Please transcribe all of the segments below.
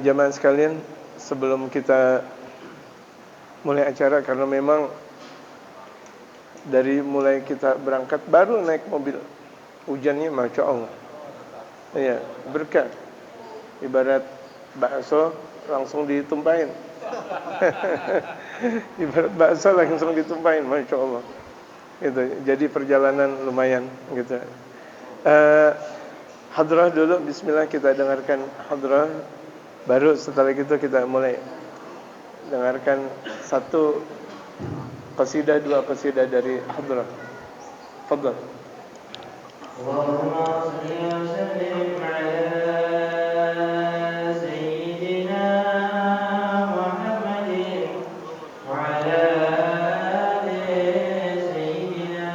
Jamaah sekalian, sebelum kita mulai acara, karena memang dari mulai kita berangkat baru naik mobil, hujannya masya Allah, ya berkah, ibarat bakso langsung ditumpahin, ibarat bakso langsung ditumpahin, masya Allah, gitu. Jadi perjalanan lumayan, gitu. Hadrah dulu, Bismillah, kita dengarkan hadrah. Baru setelah itu kita mulai dengarkan satu qasidah, dua qasidah dari hadrah. Fadhal. Allahumma shalli wa sallim ala sayyidina Muhammadin wa ala ali sayyidina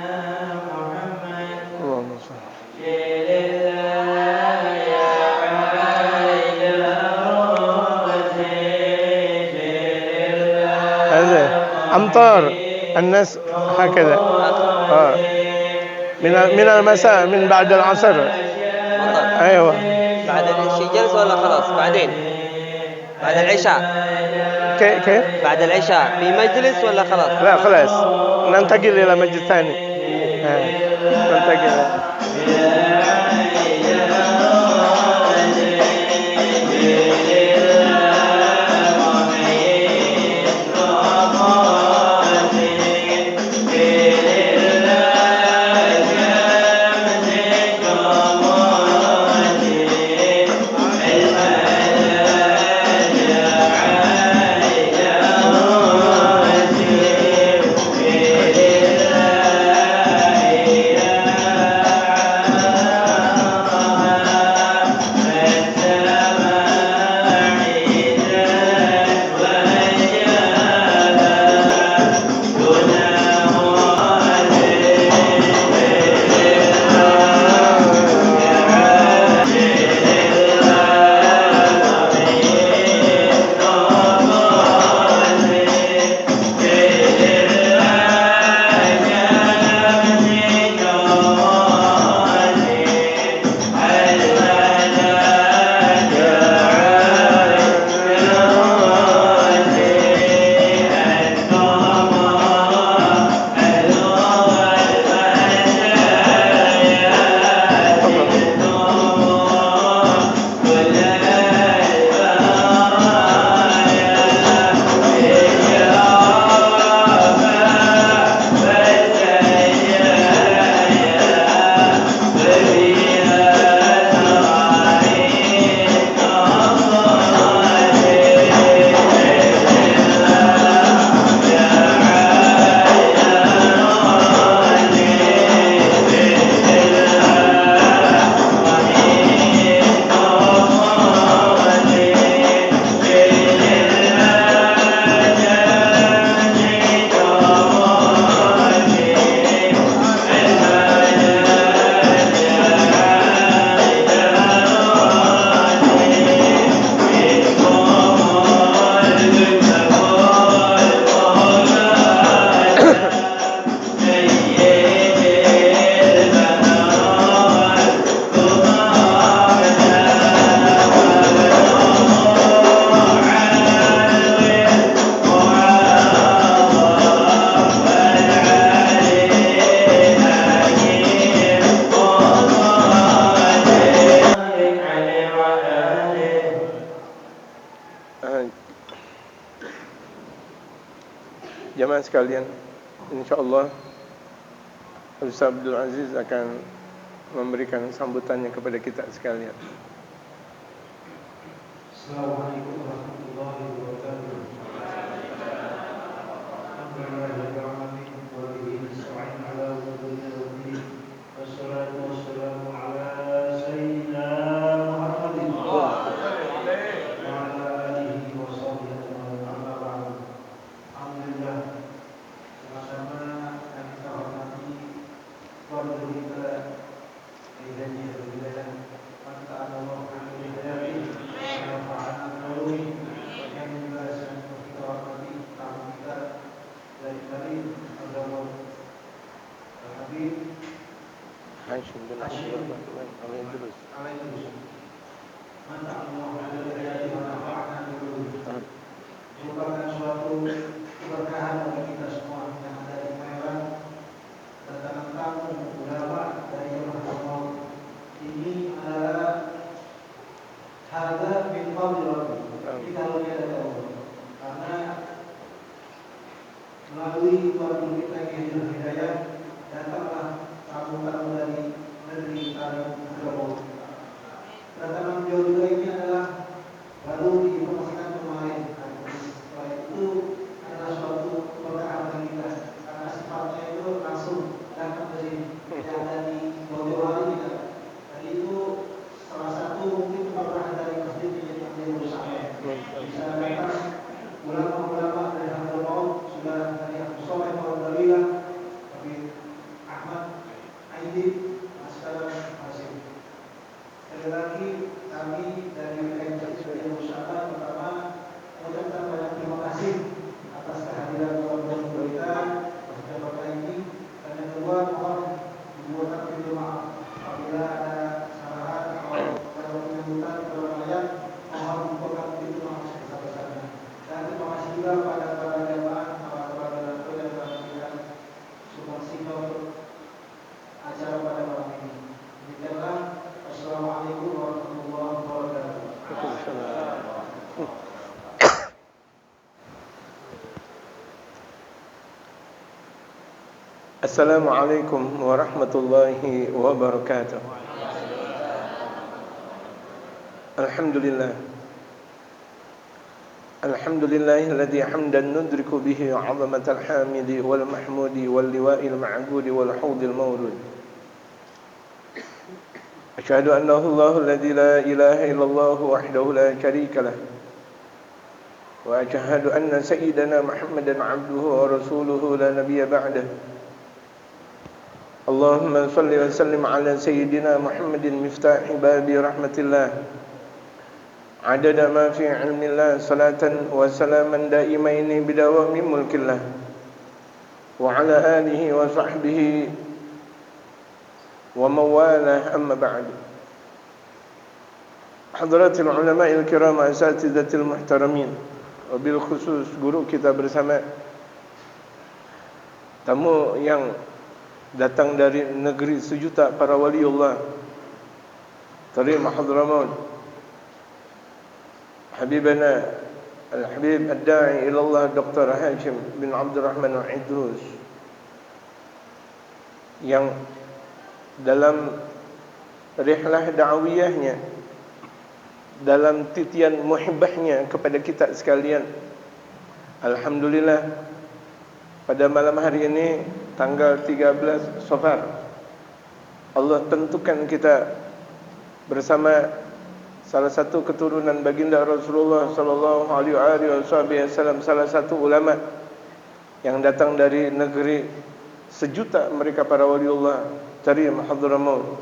Muhammad. Allahumma shalli. أمطار الناس هكذا من المساء من بعد العصر. أيوة. بعد الشيء جلسة ولا خلاص بعدين بعد العشاء؟ كيف؟ بعد العشاء في مجلس ولا خلاص؟ لا خلاص ننتقل إلى مجلس ثاني. ننتقل. Jamaah sekalian, insyaallah Ustaz Abdul Aziz akan memberikan sambutannya kepada kita sekalian. Assalamualaikum warahmatullahi wabarakatuh. Alhamdulillahirabbil alamin wa bihi Hashim bin Abdurrahman Al-Idrus. Merupakan suatu keberkahan bagi kita semua yang ada di Thailand. Kedatangan tamu ulama dari Rahmatullah ini adalah harga min fadlillah. Ini karunia dari Allah. Karena melalui tuan kita Kiai Hidayah datanglah tamu-tamu dari negeri Thailand. Kedatangan beliau juga ini adalah baru diinformasikan kemarin. Setelah itu adalah suatu keberkahan bagi kita karena sifatnya itu langsung datang dari yang ada di jauh-jauh hari kita. Dan itu salah satu mungkin keberkahan dari masjid yang berusaha. Bisa datang ulama-ulama dari Hamdul Maut sudah dari Abu Soleh Maudalillah, Habib Ahmad Aidid, Masyarakat Hasim. Sekali lagi kami dari MKM yang berusaha pertama mengucapkan banyak terima kasih atas kehadiran tuan-tuan kita pada bapak ini. Dan yang kedua mohon dibuatkan pintu maaf apabila ada kesalahan atau pada penyambutan keberanian, mohon dibuatkan pintu maaf sebesar-besarnya. Dan terima kasih juga pada para jamaah, para donatur yang telah memberikan sumbangsi untuk acara pada malam ini. Demikianlah. Assalamualaikum warahmatullahi wabarakatuh. Assalamualaikum warahmatullahi wabarakatuh. Alhamdulillah. Alhamdulillahilladzi hamdan nudriku bihi 'azamatal hamidi wal mahmudi wal liwa'il ma'budi wal haudil mawrud. أشهد أنه الله الذي لا إله إلا الله وحده لا شريك له وأشهد أن سيدنا محمدا عبده ورسوله لا نبي بعده اللهم صل وسلم على سيدنا محمد مفتاح باب رحمة الله عدد ما في علم الله صلاة وسلاما دائمين بدوام ملك الله وعلى آله وصحبه ومواله أما بعد. حضرات العلماء الكرام أساتذة المحترمين, wabil khusus guru kita bersama, tamu yang datang dari negeri sejuta para waliullah, Tarim Hadramaut, Habibana Al-Habib Ad-Da'i ilallah Dr. Hashim bin Abdurrahman Al-Idrus, yang dalam rihlah da'awiyahnya, dalam titian muhibbahnya kepada kita sekalian, alhamdulillah pada malam hari ini tanggal 13 Safar, Allah tentukan kita bersama salah satu keturunan baginda Rasulullah sallallahu alaihi wasallam, salah satu ulama yang datang dari negeri sejuta mereka para waliullah, Tarim Hadramaut.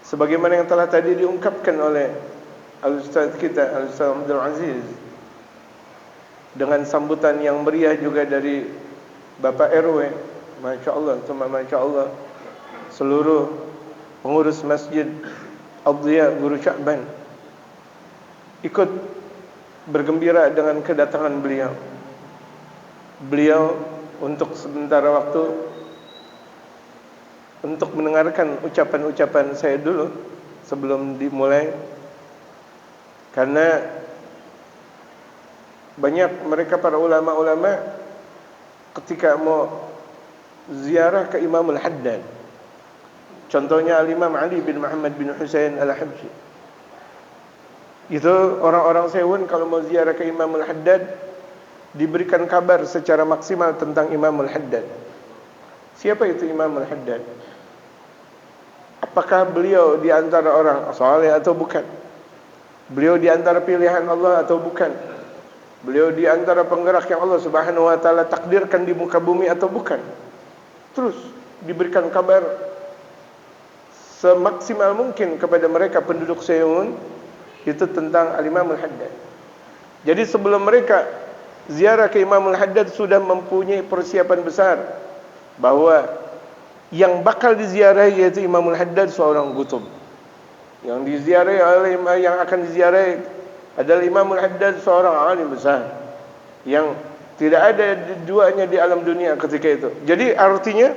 Sebagaimana yang telah tadi diungkapkan oleh Al-Ustaz kita, Al-Ustaz Abdul Aziz, dengan sambutan yang meriah juga dari Bapak RW, Masya Allah, Masya Allah, seluruh pengurus Masjid Al-Dhiya Guru Sya'ban ikut bergembira dengan kedatangan beliau. Beliau untuk sementara waktu untuk mendengarkan ucapan-ucapan saya dulu sebelum dimulai, karena banyak mereka para ulama-ulama ketika mau ziarah ke Imamul Haddad, contohnya Al-Imam Ali bin Muhammad bin Husain Al-Habsyi, itu orang-orang Sewun kalau mau ziarah ke Imamul Haddad diberikan kabar secara maksimal tentang Imamul Haddad. Siapa itu Imamul Haddad? Apakah beliau di antara orang saleh atau bukan? Beliau di antara pilihan Allah atau bukan? Beliau di antara penggerak yang Allah Subhanahu wa taala takdirkan di muka bumi atau bukan? Terus diberikan kabar semaksimal mungkin kepada mereka penduduk Seyun itu tentang Al-Imamul Haddad. Jadi sebelum mereka ziarah ke Imamul Haddad sudah mempunyai persiapan besar bahwa yang bakal diziarahi yaitu Imamul Haddad seorang kutub. Yang diziarahi oleh yang akan diziarahi adalah Imamul Haddad seorang alim besar yang tidak ada duanya di alam dunia ketika itu. Jadi artinya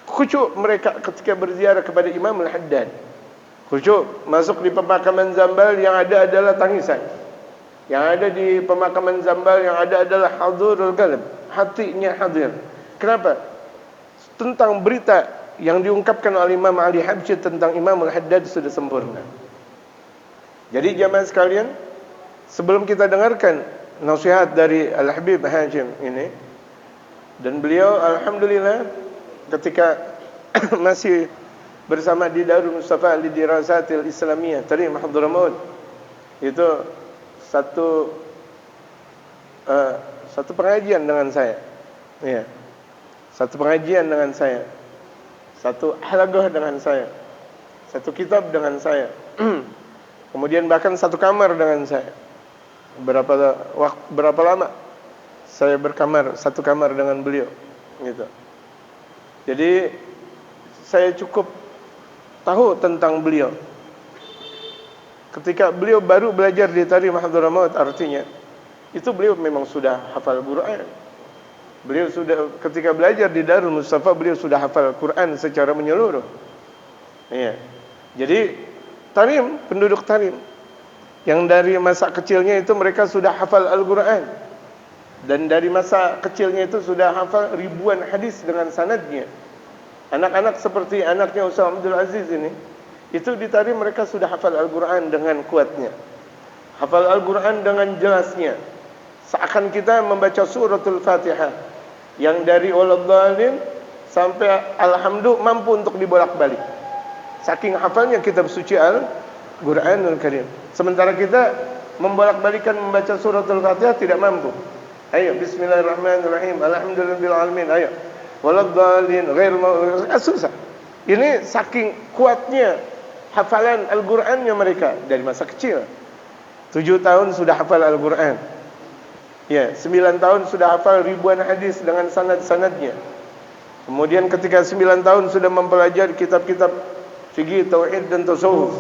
khusyuk mereka ketika berziarah kepada Imamul Haddad. Khusyuk masuk di pemakaman Zambal, yang ada adalah tangisan. Yang ada di pemakaman Zambal yang ada adalah hadurul qalb, hatinya hadir. Kenapa? Tentang berita yang diungkapkan oleh Imam Ali Habsyi tentang Imamul Haddad sudah sempurna. Jadi jamaah sekalian, sebelum kita dengarkan nasihat dari Al-Habib Hashim ini, dan beliau alhamdulillah ketika masih bersama di Darul Mustafa li Dirasatil Islamiyah Tarim Hadramaut, itu satu pengajian dengan saya. Ya. Satu pengajian dengan saya. Satu halaqah dengan saya. Satu kitab dengan saya. Kemudian bahkan satu kamar dengan saya. Berapa lama saya berkamar, satu kamar dengan beliau gitu. Jadi saya cukup tahu tentang beliau. Ketika beliau baru belajar di Tarim Hadramaut, artinya itu beliau memang sudah hafal Quran. Beliau sudah ketika belajar di Darul Mustafa, beliau sudah hafal Quran secara menyeluruh. Iya. Jadi Tarim, penduduk Tarim yang dari masa kecilnya itu mereka sudah hafal Al-Quran, dan dari masa kecilnya itu sudah hafal ribuan hadis dengan sanadnya. Anak-anak seperti anaknya Ustaz Abdul Aziz ini, itu di Tarim mereka sudah hafal Al-Quran dengan kuatnya, hafal Al-Quran dengan jelasnya. Seakan kita membaca suratul Fatihah yang dari waladhdallin sampai alhamdulillah mampu untuk dibolak-balik. Saking hafalnya kitab suci Al-Quranul Karim. Sementara kita membolak-balikan membaca suratul Fatihah tidak mampu. Ayo bismillahirrahmanirrahim, alhamdulillahirabbil alamin. Ayo waladhdallin ghairil maghdubi, susah. Ini saking kuatnya hafalan Al-Qur'annya mereka dari masa kecil. 7 tahun sudah hafal Al-Qur'an. Ya, 9 tahun sudah hafal ribuan hadis dengan sanad-sanadnya. Kemudian ketika 9 tahun sudah mempelajari kitab-kitab fikih, tauhid dan tasawuf.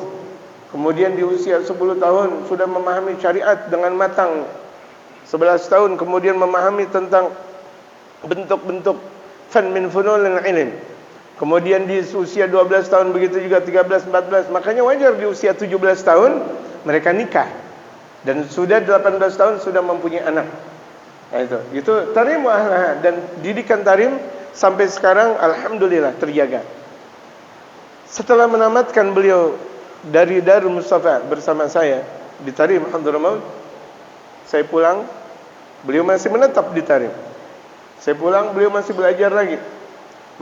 Kemudian di usia 10 tahun sudah memahami syariat dengan matang. 11 tahun kemudian memahami tentang bentuk-bentuk fan min fununil ilm. Kemudian di usia 12 tahun begitu juga 13, 14. Makanya wajar di usia 17 tahun mereka nikah. Dan sudah 18 tahun sudah mempunyai anak. Nah itu Tarim dan didikan Tarim sampai sekarang alhamdulillah terjaga. Setelah menamatkan beliau dari Darul Mustafa bersama saya di Tarim Hadramaut, saya pulang, beliau masih menetap di Tarim. Saya pulang, beliau masih belajar lagi.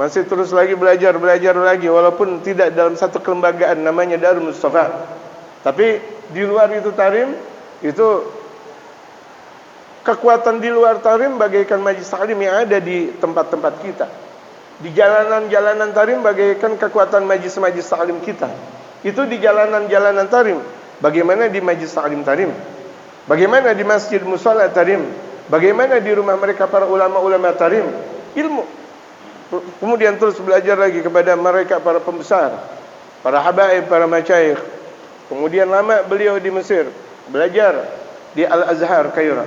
Masih terus lagi belajar lagi, walaupun tidak dalam satu kelembagaan namanya Darul Mustafa. Tapi di luar itu Tarim, itu kekuatan di luar Tarim bagaikan majlis taklim yang ada di tempat-tempat kita. Di jalanan-jalanan Tarim bagaikan kekuatan majlis-majlis taklim kita. Itu di jalanan-jalanan Tarim. Bagaimana di majlis taklim Tarim? Bagaimana di masjid musala Tarim? Bagaimana di rumah mereka para ulama-ulama Tarim? Ilmu. Kemudian terus belajar lagi kepada mereka para pembesar, para habaib, para masyayikh. Kemudian lama beliau di Mesir, belajar di Al-Azhar Kairo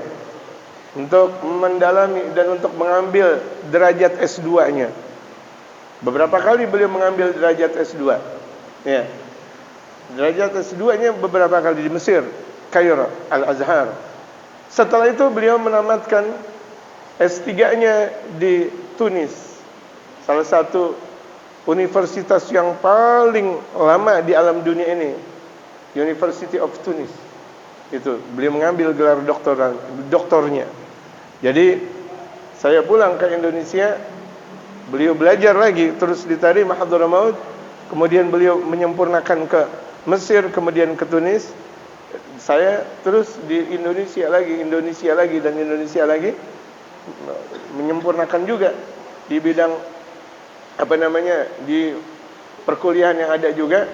untuk mendalami dan untuk mengambil derajat S2-nya. Beberapa kali beliau mengambil derajat S2. Ya. Derajat S2-nya beberapa kali di Mesir, Kairo, Al-Azhar. Setelah itu beliau menamatkan S3-nya di Tunis, salah satu universitas yang paling lama di alam dunia ini, University of Tunis. Itu beliau mengambil gelar doktornya. Jadi saya pulang ke Indonesia, beliau belajar lagi terus di Tarim Hadramaut, kemudian beliau menyempurnakan ke Mesir, kemudian ke Tunis. Saya terus di Indonesia lagi menyempurnakan juga di bidang di perkuliahan yang ada juga.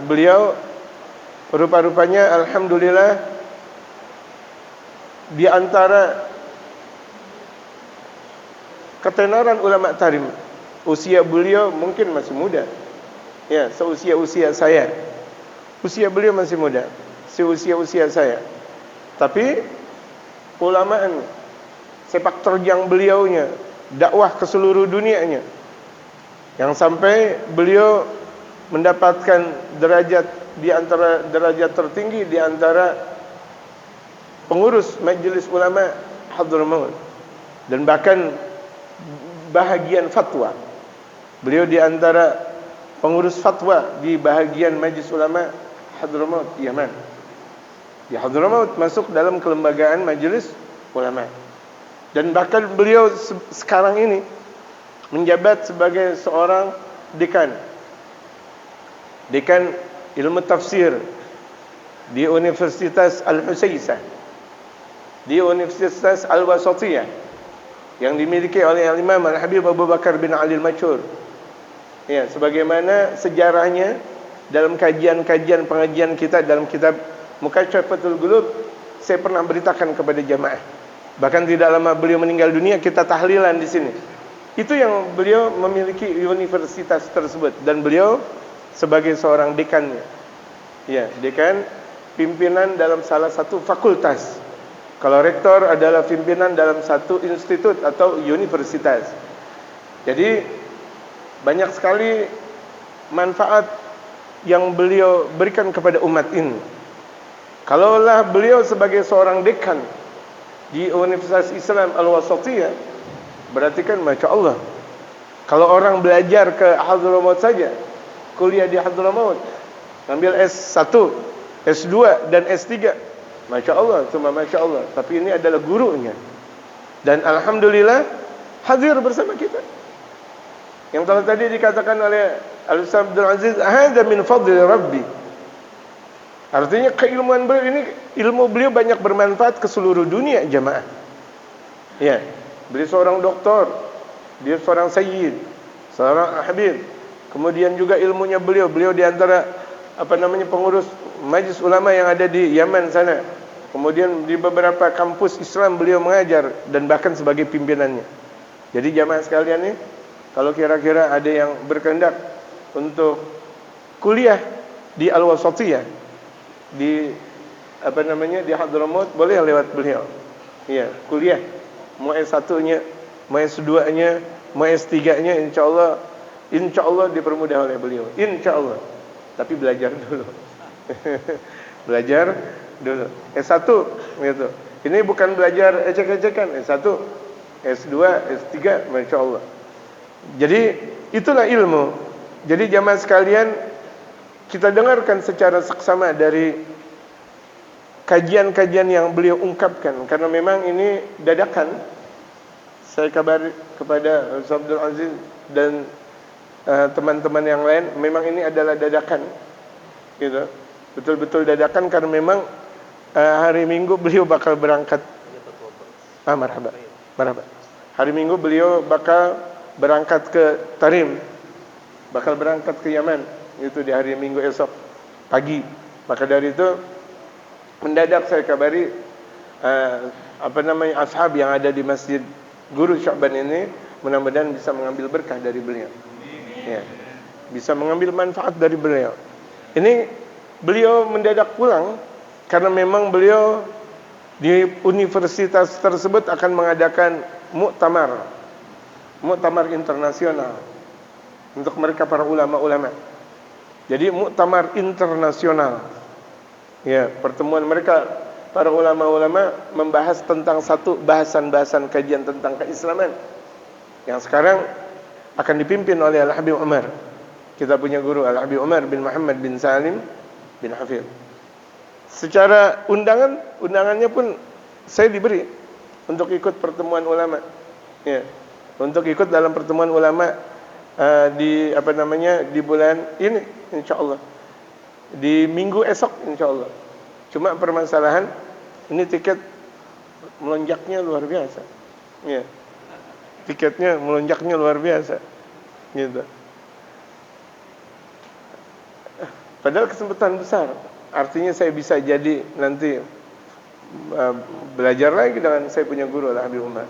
Beliau rupa-rupanya alhamdulillah di antara ketenaran ulama tarim, usia beliau mungkin masih muda. Ya, seusia-usia saya. Usia beliau masih muda, seusia-usia saya. Tapi ulamaan, sepak terjang beliaunya, dakwah ke seluruh dunianya, yang sampai beliau mendapatkan derajat di antara derajat tertinggi di antara pengurus Majelis Ulama Hadramaut, dan bahkan bahagian fatwa. Beliau di antara pengurus fatwa di bahagian Majelis Ulama Hadramaut, Yaman. Di Hadramaut masuk dalam kelembagaan Majelis Ulama. Dan bahkan beliau sekarang ini menjabat sebagai seorang dekan ilmu tafsir di Universitas Al-Husaisah, di Universitas Al-Wasatiyah, yang dimiliki oleh Imam Al-Habib Abu Bakar bin Ali Al-Masyhur. Ya, sebagaimana sejarahnya dalam kajian-kajian pengajian kita dalam kitab Mukasyafatul Qulub, saya pernah beritakan kepada jamaah. Bahkan tidak lama beliau meninggal dunia, kita tahlilan di sini. Itu yang beliau memiliki universitas tersebut, dan beliau sebagai seorang dekannya. Ya, dekan, pimpinan dalam salah satu fakultas. Kalau rektor adalah pimpinan dalam satu institut atau universitas. Jadi banyak sekali manfaat yang beliau berikan kepada umat ini. Kalaulah beliau sebagai seorang dekan di Universitas Islam Al-Wasatiyah, berarti kan Masya Allah, kalau orang belajar ke Hadramaut saja, kuliah di Hadramaut, ambil S1, S2 dan S3, Masya Allah, cuma Masya Allah. Tapi ini adalah gurunya, dan Alhamdulillah hadir bersama kita. Yang telah tadi dikatakan oleh Al-Ustaz Abdul Aziz, "Hadza min fadli Rabbi." Artinya keilmuan beliau ini, ilmu beliau banyak bermanfaat ke seluruh dunia, jamaah. Ya, beliau seorang doktor, dia seorang sayyid, seorang habib. Kemudian juga ilmunya beliau di antara pengurus Majelis Ulama yang ada di Yaman sana. Kemudian di beberapa kampus Islam beliau mengajar, dan bahkan sebagai pimpinannya. Jadi jamaah sekalian nih, kalau kira-kira ada yang berkehendak untuk kuliah di Al-Wasatiyah, di di Hadramaut, boleh lewat beliau. Iya, kuliah. Mau S1-nya, mau S2-nya, mau S3-nya, insya Allah dipermudah oleh beliau. Insya Allah. Tapi belajar dulu. Belajar dulu. S1 gitu. Ini bukan belajar ecek-ecekan. S1, S2, S3, Masya Allah. Jadi itulah ilmu. Jadi jamaah sekalian, kita dengarkan secara seksama dari kajian-kajian yang beliau ungkapkan, karena memang ini dadakan. Saya kabar kepada Ustaz Abdul Aziz dan teman-teman yang lain, memang ini adalah dadakan, gitu. Betul-betul dadakan, karena memang hari Minggu beliau bakal berangkat. Marhaba. Hari Minggu beliau bakal berangkat ke Tarim, bakal berangkat ke Yaman, itu di hari Minggu esok pagi. Maka dari itu mendadak saya kabari ashab yang ada di Masjid Guru Sya'ban ini, mudah-mudahan bisa mengambil berkah dari beliau. Ya, bisa mengambil manfaat dari beliau. Ini beliau mendadak pulang karena memang beliau di universitas tersebut akan mengadakan muktamar internasional untuk mereka para ulama-ulama. Jadi muktamar internasional. Ya, pertemuan mereka para ulama-ulama membahas tentang satu bahasan-bahasan kajian tentang keislaman yang sekarang akan dipimpin oleh Al-Habib Umar. Kita punya guru Al-Habib Umar bin Muhammad bin Salim bin Hafidh. Secara undangannya pun saya diberi untuk ikut pertemuan ulama. Ya, untuk ikut dalam pertemuan ulama di di bulan ini insyaallah, di minggu esok insyaallah. Cuma permasalahan ini tiket melonjaknya luar biasa. Ya. Tiketnya melonjaknya luar biasa. Gitu. Padahal kesempatan besar. Artinya saya bisa jadi nanti belajar lagi dengan saya punya guru Al-Habib Umar.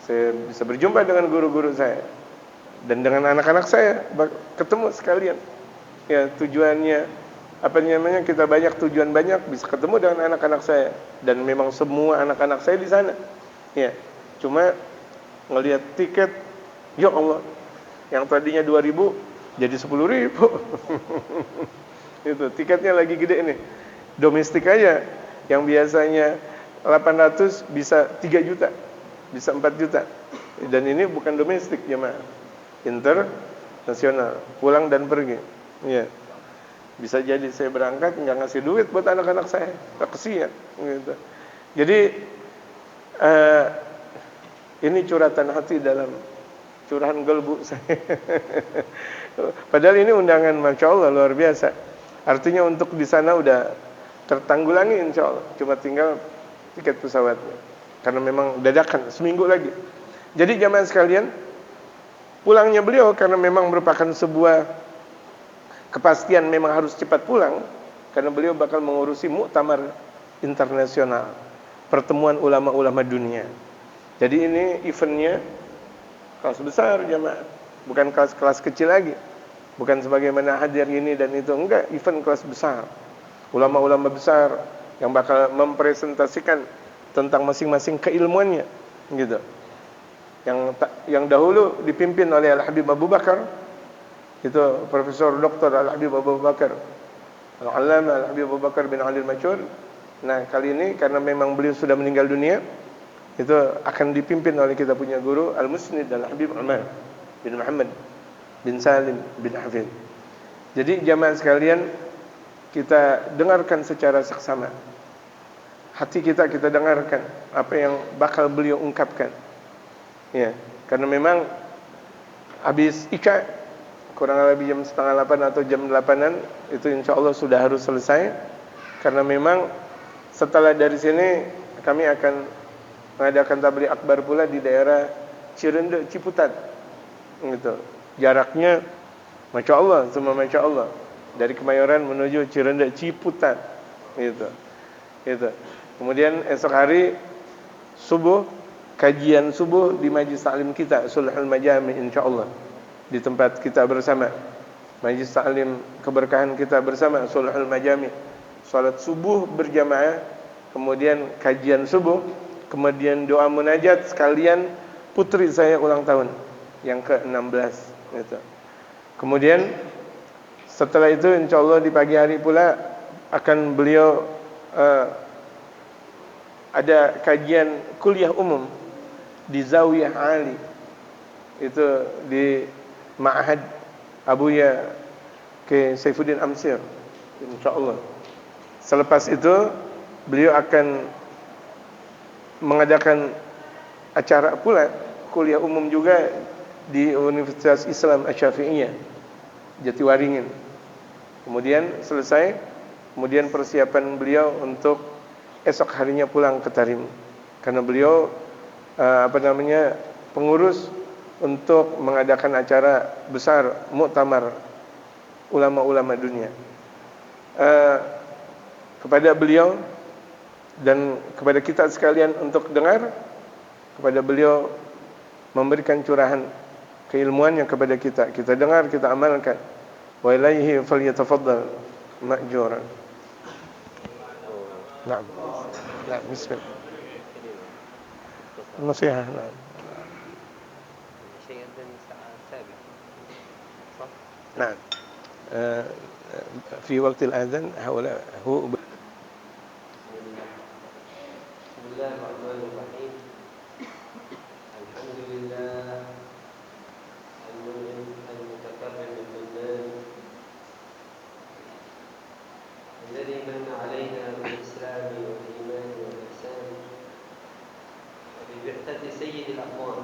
Saya bisa berjumpa dengan guru-guru saya dan dengan anak-anak saya, ketemu sekalian. Ya, tujuannya apa namanya, kita banyak tujuan banyak, bisa ketemu dengan anak-anak saya, dan memang semua anak-anak saya di sana. Ya, cuma ngelihat tiket, ya Allah, yang tadinya 2.000 jadi 10.000. Itu tiketnya lagi gede nih. Domestik aja yang biasanya 800 bisa 3 juta, bisa 4 juta. Dan ini bukan domestik jemaah, internasional, pulang dan pergi. Ya. Bisa jadi saya berangkat nggak ngasih duit buat anak-anak saya, tak kesian gitu. Jadi ini curhatan hati dalam curahan gelbu saya. Padahal ini undangan, masya Allah, luar biasa. Artinya untuk di sana udah tertanggulangi insya Allah. Cuma tinggal tiket pesawatnya, karena memang dadakan seminggu lagi. Jadi jamaah sekalian, pulangnya beliau karena memang merupakan sebuah kepastian, memang harus cepat pulang, karena beliau bakal mengurusi muktamar internasional, pertemuan ulama-ulama dunia. Jadi ini eventnya kelas besar jamaah, bukan kelas-kelas kecil lagi, bukan sebagaimana hadir ini dan itu, enggak, event kelas besar, ulama-ulama besar yang bakal mempresentasikan tentang masing-masing keilmuannya, gitu. Yang dahulu dipimpin oleh Al-Habib Abu Bakar, itu Profesor Dr. Al-Habib Abu Bakar Al-Allamah Al-Habib Abu Bakar bin Ali Al-Machur. Nah, kali ini karena memang beliau sudah meninggal dunia, itu akan dipimpin oleh kita punya guru Al-Musnid Al-Habib Umar bin Muhammad bin Salim bin Hafid. Jadi jamaah sekalian, kita dengarkan secara seksama. Hati kita dengarkan apa yang bakal beliau ungkapkan. Ya, karena memang habis Isya, kurang lebih jam 7:30 atau jam 8-an, itu insya Allah sudah harus selesai. Karena memang setelah dari sini kami akan mengadakan tabligh akbar pula di daerah Cirende Ciputat, gitu. Jaraknya masya Allah, semua masya Allah, dari Kemayoran menuju Cirende Ciputat, gitu. Kemudian esok hari subuh, kajian subuh di majlis taklim kita Sulhul Majami insyaallah, di tempat kita bersama, majlis taklim keberkahan kita bersama Sulhul Majami. Salat subuh berjamaah, kemudian kajian subuh, kemudian doa munajat sekalian putri saya ulang tahun yang ke-16 gitu. Kemudian setelah itu insyaallah di pagi hari pula akan beliau ada kajian kuliah umum di Zawiyah Ali, itu di Ma'had Abuya ke Saifuddin Amsir insyaallah. Selepas itu beliau akan mengadakan acara pula kuliah umum juga di Universitas Islam Asy-Syafi'iyah Jatiwaringin. Kemudian selesai, kemudian persiapan beliau untuk esok harinya pulang ke Tarim, karena beliau pengurus untuk mengadakan acara besar muktamar ulama-ulama dunia. Kepada beliau dan kepada kita sekalian untuk dengar, kepada beliau memberikan curahan keilmuannya kepada kita. Kita dengar, kita amalkan. Wa ilaihi falyatafaddal ma'juran. Naam. Naam, bismillah. Nasihat. Naam. نعم في وقت الأذان هؤلاء هو بسم الله الرحمن الرحيم الحمد لله المتكرم المنان الذي من علينا بالإسلام والإيمان والإحسان وببعثة سيد الأقوام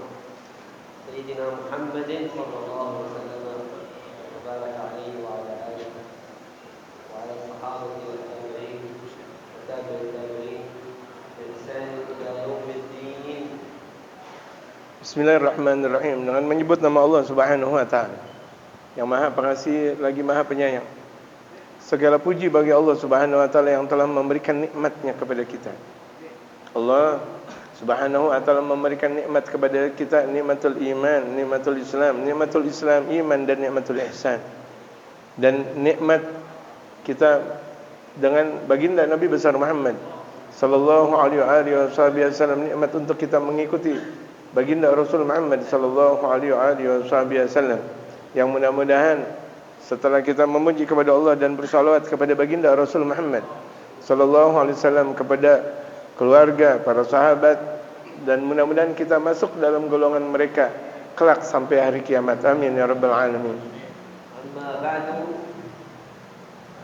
سيدنا محمد صلى الله عليه وسلم وبارك عليه وعلى آله وعلى الصحابة والتابعين وتابع التابعين بإحسان إلى يوم الدين. Bismillahirrahmanirrahim. Dengan menyebut nama Allah Subhanahu wa taala, yang Maha Pengasih lagi Maha Penyayang. Segala puji bagi Allah Subhanahu wa taala yang telah memberikan nikmatnya kepada kita. Allah Subhanahu wa taala memberikan nikmat kepada kita, nikmatul iman, nikmatul Islam, iman dan nikmatul ihsan. Dan nikmat kita dengan baginda Nabi besar Muhammad sallallahu alaihi wasallam, nikmat untuk kita mengikuti baginda Rasul Muhammad sallallahu alaihi wasallam. Yang mudah-mudahan setelah kita memuji kepada Allah dan bersalawat kepada baginda Rasul Muhammad sallallahu alaihi wasallam, kepada keluarga, para sahabat, dan mudah-mudahan kita masuk dalam golongan mereka kelak sampai hari kiamat. Amin ya rabbal alamin. Amma ba'du,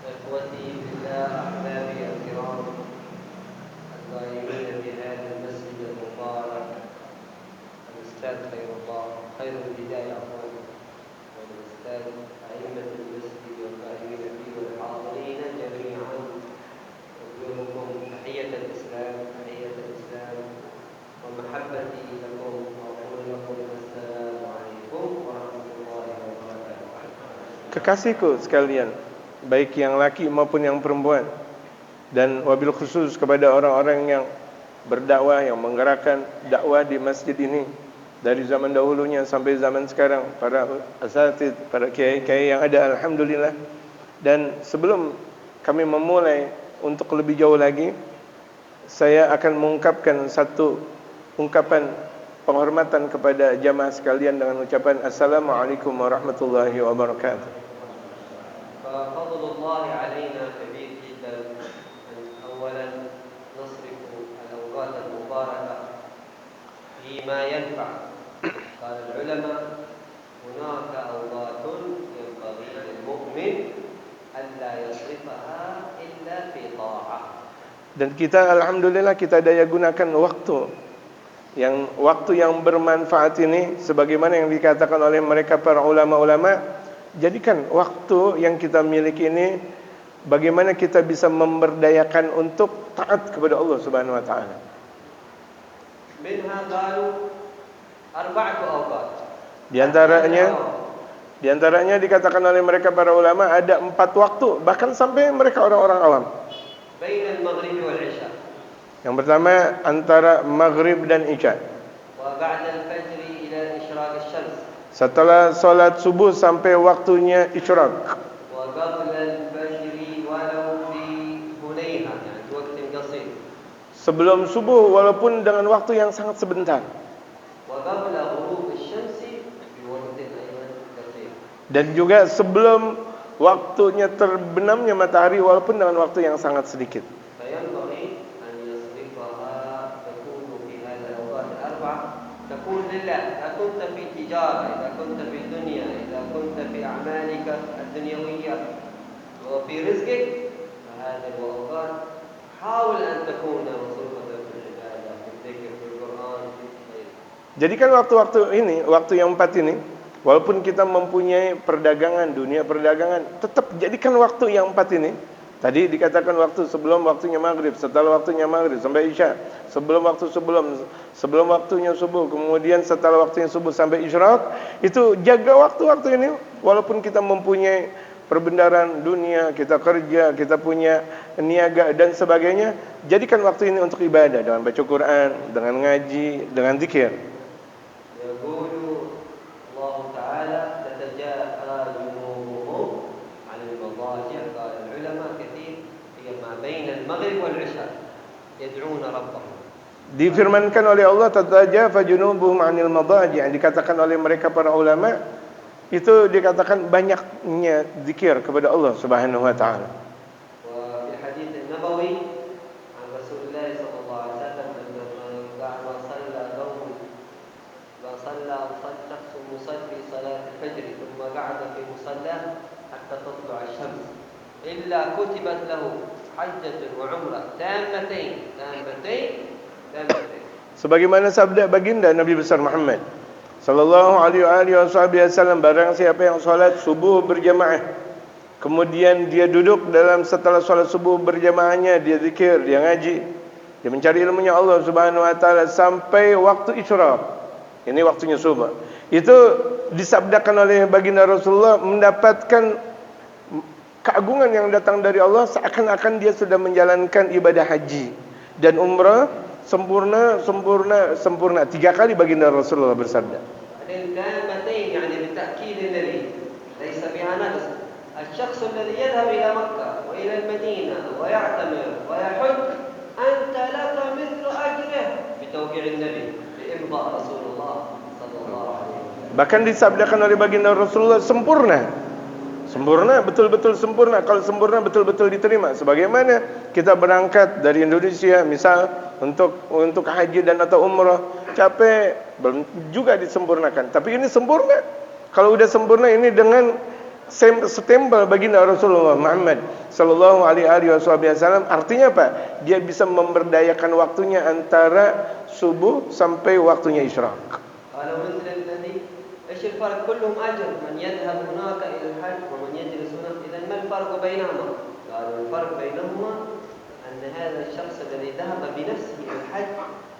ikhwati fillah, ahbabi al-kiram, al-qaimin fi hadha al-masjid al-mubarak, al-ustadz khairul bidayah wal-ustadz a'immat al-masjid wal-qaimin fihi wal-hadirin jami'an. أقولكم تحية الإسلام ومحبتي لكم وأقول لكم السلام عليكم ورحمة الله وبركاته. Kekasihku sekalian, baik yang laki maupun yang perempuan, dan wabil khusus kepada orang-orang yang berdakwah, yang menggerakkan dakwah di masjid ini dari zaman dahulunya sampai zaman sekarang, para asatidz, para kiai-kiai yang ada, alhamdulillah. Dan sebelum kami memulai untuk lebih jauh lagi, saya akan mengungkapkan satu ungkapan penghormatan kepada jamaah sekalian dengan ucapan Assalamualaikum warahmatullahi wabarakatuh. Fadlullah alaina kabir jiddan. Awalan nasrifu al-awqat al-mubarakah fima yanfa'. Qala al-ulama hunaka awqatun yanbaghi lil-mu'min alla yasrifaha illa fi ta'ah. Dan kita alhamdulillah kita daya gunakan waktu yang bermanfaat ini sebagaimana yang dikatakan oleh mereka para ulama-ulama. Jadikan waktu yang kita miliki ini bagaimana kita bisa memberdayakan untuk taat kepada Allah Subhanahu wa taala. Minha qalu arba'atu awqat. Di antaranya dikatakan oleh mereka para ulama ada 4 waktu, bahkan sampai mereka orang-orang awam. Bainal maghrib wal isya. Yang pertama antara maghrib dan isya. Wa ba'da al-fajr ila isyraq asy-syams. Setelah salat subuh sampai waktunya isyraq. Wa qabla al-fajr walau fi hunayha, yani waktu qasir. Sebelum subuh walaupun dengan waktu yang sangat sebentar. Wa qabla ghurub asy-syams bi waqtin ayman qasir. Dan juga sebelum waktunya terbenamnya matahari walaupun dengan waktu yang sangat sedikit. Fayanbaghi an yasrifaha takunu fi hadha al-awqat al-arba' takun lillah. Idza kunta fi tijara, idza kunta fi dunya, idza kunta fi a'malika ad-dunyawiyyah wa fi rizqik, fa hadha al-awqat hawil an takuna masrufatan fil ibadah, fi dzikr, fil Qur'an, fi khair. Jadikan waktu-waktu ini, waktu yang 4 ini, walaupun kita mempunyai perdagangan, dunia perdagangan, tetap jadikan waktu yang 4 ini. Tadi dikatakan waktu sebelum waktunya maghrib, setelah waktunya maghrib sampai isya, sebelum waktunya subuh, kemudian setelah waktunya subuh sampai isyraq. Itu jaga waktu-waktu ini, walaupun kita mempunyai perbendaharaan dunia, kita kerja, kita punya niaga dan sebagainya, jadikan waktu ini untuk ibadah dengan baca Quran, dengan ngaji, dengan zikir. Difirmankan oleh Allah tatajafa junubuhum 'anil madaji', dikatakan oleh mereka para ulama itu dikatakan banyaknya zikir kepada Allah Subhanahu wa taala. Wa fi hadits an-nabawi an Rasulullah sallallahu alaihi wasallam annahu salla shakhsun musalli salat al-fajr thumma qa'ada fi musallah hatta tatlu'a asy-syams illa kutibat lahu hajjatun wa umrah tammatayn. Sebagaimana sabda baginda Nabi besar Muhammad sallallahu alaihi wasallam, barang siapa yang salat subuh berjamaah, kemudian dia duduk dalam setelah salat subuh berjamaahnya, dia zikir, dia ngaji, dia mencari ilmunya Allah Subhanahu wa taala sampai waktu isyraq. Ini waktunya subuh. Itu disabdakan oleh baginda Rasulullah mendapatkan keagungan yang datang dari Allah, seakan-akan dia sudah menjalankan ibadah haji dan umrah sempurna, sempurna, sempurna. 3 kali baginda Rasulullah bersabda. الدامتين يعني بالتأكيد الذي ليس بها نقص. الشخص الذي يذهب إلى مكة وإلى المدينة ويعتمر ويحج أنت لك مثل أجره بتوقيع النبي بإمضاء رسول الله صلى الله عليه وسلم. Bahkan disabdakan oleh baginda Rasulullah sempurna. Sempurna, betul-betul sempurna. Kalau sempurna betul-betul diterima. Sebagaimana kita berangkat dari Indonesia misal untuk haji dan atau umrah, capek belum juga disempurnakan. Tapi ini sempurna. Kalau udah sempurna ini dengan stempel baginda Rasulullah Muhammad sallallahu alaihi wasallam. Artinya apa? Dia bisa memberdayakan waktunya antara subuh sampai waktunya isyraq. Kalau مثل الذي ايش الفرق؟ كلهم اجر، من يذهب هناك الى الحج ومن يجلس هناك، اذا ما الفرق بينهما؟ قالوا الفرق بينهما ان هذا الشخص الذي ذهب بنفسه الى الحج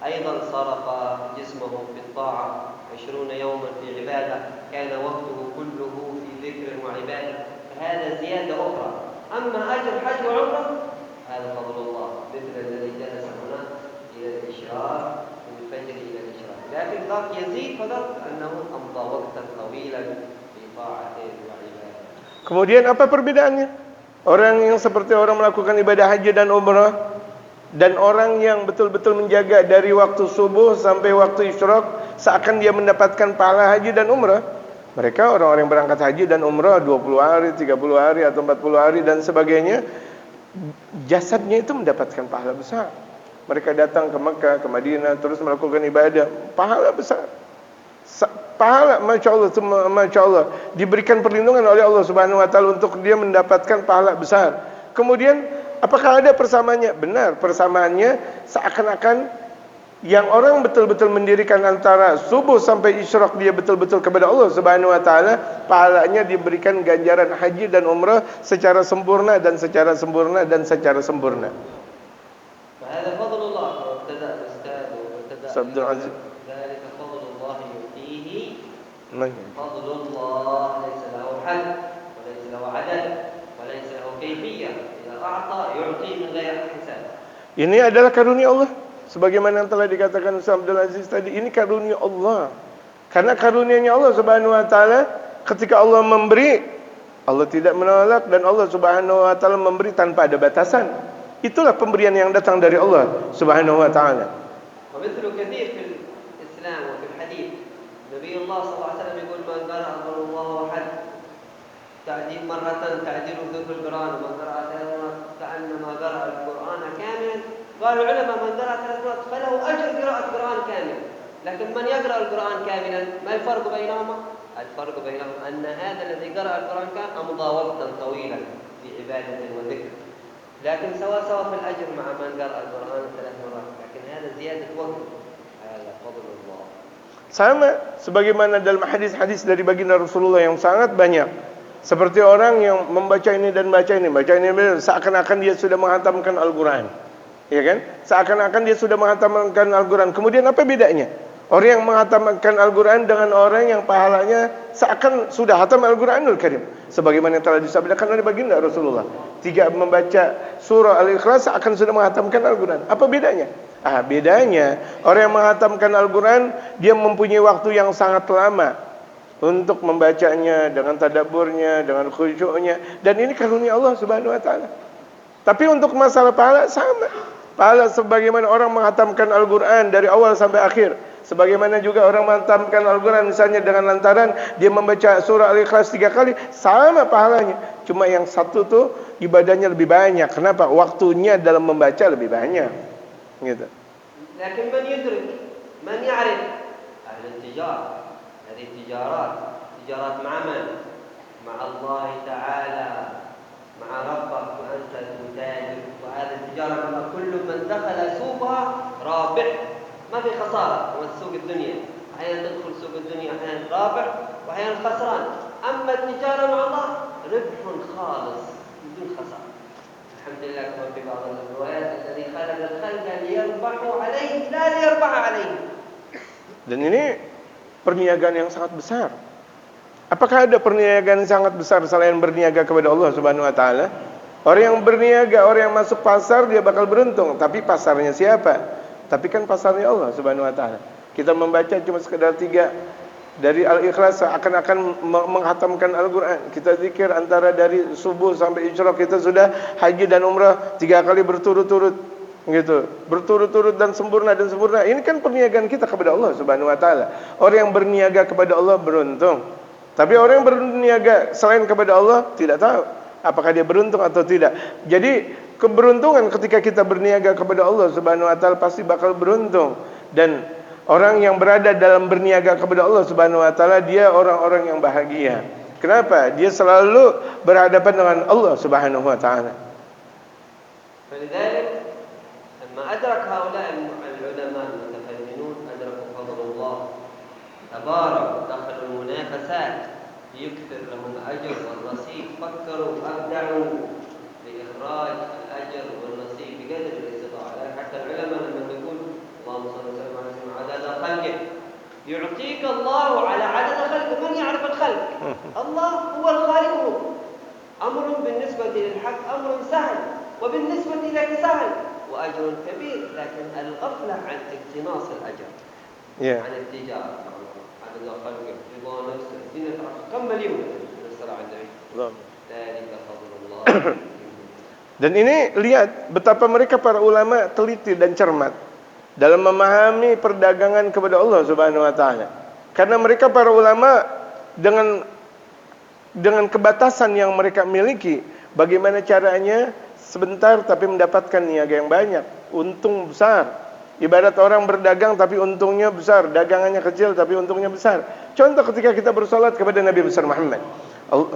ايضا صرف جسمه في الطاعه 20 يوما في عباده، كان وقته كله في ذكر وعباده، فهذا زياده اخرى. اما اجر حج وعمره هذا فضل الله، مثل الذي جلس هناك الى الاشراق من الفجر الى الاشراق، لكن ذاك يزيد فقط انه امضى وقتا طويلا في طاعه وعباده. Kemudian apa perbedaannya? Orang yang seperti orang melakukan ibadah haji dan umrah dan orang yang betul-betul menjaga dari waktu subuh sampai waktu isyraq seakan dia mendapatkan pahala haji dan umrah. Mereka orang-orang yang berangkat haji dan umrah 20 hari, 30 hari atau 40 hari dan sebagainya, jasadnya itu mendapatkan pahala besar. Mereka datang ke Mekah, ke Madinah terus melakukan ibadah, pahala besar. Pahala, Masya Allah, diberikan perlindungan oleh Allah Subhanahu Wa Taala untuk dia mendapatkan pahala besar. Kemudian, apakah ada persamaannya? Benar, persamaannya seakan-akan yang orang betul-betul mendirikan antara subuh sampai isyraq dia betul-betul kepada Allah Subhanahu Wa Taala, pahalanya diberikan ganjaran haji dan umrah secara sempurna dan secara sempurna dan secara sempurna. فهذا فضل الله وابتدأ الأستاذ وابتدأ Sabdul Aziz. ذلك فضل الله يؤتيه Nah, فضل الله ليس له حد وليس له عدد وليس له كيفية، إذا أعطى يعطي من غير حساب. ini adalah karunia Allah. Sebagaimana yang telah dikatakan Ustaz Abdul Aziz tadi, ini karunia Allah. Karena karunia-Nya Allah Subhanahu Wa Taala, ketika Allah memberi, Allah tidak menolak dan Allah Subhanahu Wa Taala memberi tanpa ada batasan. Itulah pemberian yang datang dari Allah Subhanahu Wa Taala. ومثل كثير في الإسلام وفي الحديث، نبي الله صلى الله عليه وسلم يقول من قرأ قل الله أحد تعديل مرة تعديل ثلث القرآن، ومن قرأ ثلاث مرات كأنما قرأ القرآن كاملا. قال العلماء من قرأ 3 مرات فله أجر قراءة القرآن كامل، لكن من يقرأ القرآن كاملا ما الفرق بينهما؟ الفرق بينهما أن هذا الذي قرأ القرآن كان أمضى وقتا طويلا في عبادة وذكر، لكن سواء في الأجر مع من قرأ القرآن 3 مرات، لكن هذا زيادة وقت، هذا فضل الله. Sama sebagaimana dalam hadis-hadis dari baginda Rasulullah yang sangat banyak. Seperti orang yang membaca ini dan baca ini seakan-akan dia sudah menghatamkan Al-Quran. Ya kan? Seakan-akan dia sudah menghatamkan Al-Quran. Kemudian apa bedanya? Orang yang menghatamkan Al-Quran dengan orang yang pahalanya seakan sudah hatam Al-Quranul Karim. Sebagaimana yang telah disabdakan oleh baginda Rasulullah. 3 membaca surah Al-Ikhlas seakan sudah menghatamkan Al-Quran. Apa bedanya? Bedanya orang yang menghatamkan Al-Quran, dia mempunyai waktu yang sangat lama untuk membacanya, dengan tadabburnya, dengan khusyuknya. Dan ini karunia Allah Subhanahu Wa Taala. Tapi untuk masalah pahala sama. Pahala sebagaimana orang menghatamkan Al-Quran dari awal sampai akhir. Sebagaimana juga orang menghatamkan Al-Quran misalnya dengan lantaran dia membaca surah Al-Ikhlas 3 kali, sama pahalanya. Cuma yang satu tuh ibadahnya lebih banyak. Kenapa? Waktunya dalam membaca lebih banyak. Gitu. لكن من يدرك من يعرف أهل التجارة، هذه تجارات مع من؟ مع الله تعالى، مع ربك، وأنت تتاجر، وهذه التجارة كل من دخل سوقها رابح، ما في خسارة. وسوق الدنيا أحيانا تدخل سوق الدنيا أحيانا رابح وأحيانا خسران، أما التجارة مع الله ربح خالص بدون خسارة. الحمد لله كما في بعض الروايات الذي خلق الخلق ليربحوا عليه لا ليربح عليه. Dan ini perniagaan yang sangat besar. Apakah ada perniagaan yang sangat besar selain berniaga kepada Allah Subhanahu Wa Taala? Orang yang berniaga, orang yang masuk pasar dia bakal beruntung. Tapi pasarnya siapa? tapi kan pasalnya Allah Subhanahu wa taala. Kita membaca cuma sekedar 3 dari Al-Ikhlas akan menghatamkan Al-Quran. Kita zikir antara dari subuh sampai isyraq, kita sudah haji dan umrah 3 kali berturut-turut, gitu, berturut-turut dan sempurna. Ini kan perniagaan kita kepada Allah Subhanahu wa taala. Orang yang berniaga kepada Allah beruntung. Tapi orang yang berniaga selain kepada Allah tidak tahu apakah dia beruntung atau tidak. Jadi keberuntungan ketika kita berniaga kepada Allah Subhanahu wa taala pasti bakal beruntung. Dan orang yang berada dalam berniaga kepada Allah Subhanahu wa taala, dia orang-orang yang bahagia. Kenapa? Dia selalu berhadapan dengan Allah Subhanahu wa taala. فلذلك لما أدرك هؤلاء العلماء المتفننون أدركوا فضل الله تبارك، دخلوا المنافسات ليكثر لهم الأجر والنصيب، فكروا أبدعوا لإخراج الأجر والنصيب بقدر الاستطاعة. حتى العلماء لما يقول اللهم صل وسلم على سيدنا عدد خلقه، يعطيك الله على عدد خلقه. من يعرف الخلق؟ الله هو الخالق. أمر بالنسبة للحق أمر سهل، وبالنسبة لك سهل وأجر كبير، لكن الغفلة عن اقتناص الأجر، عن التجارة، عدد خلقه، رضا نفسه، زينة عرشه. كم مليون نسأل عن النبي، ذلك فضل الله. Dan ini lihat betapa mereka para ulama teliti dan cermat dalam memahami perdagangan kepada Allah Subhanahu wa taala. Karena mereka para ulama dengan kebatasan yang mereka miliki, bagaimana caranya sebentar tapi mendapatkan niaga yang banyak, untung besar. Ibarat orang berdagang tapi untungnya besar, dagangannya kecil tapi untungnya besar. Contoh ketika kita bersolat kepada Nabi besar Muhammad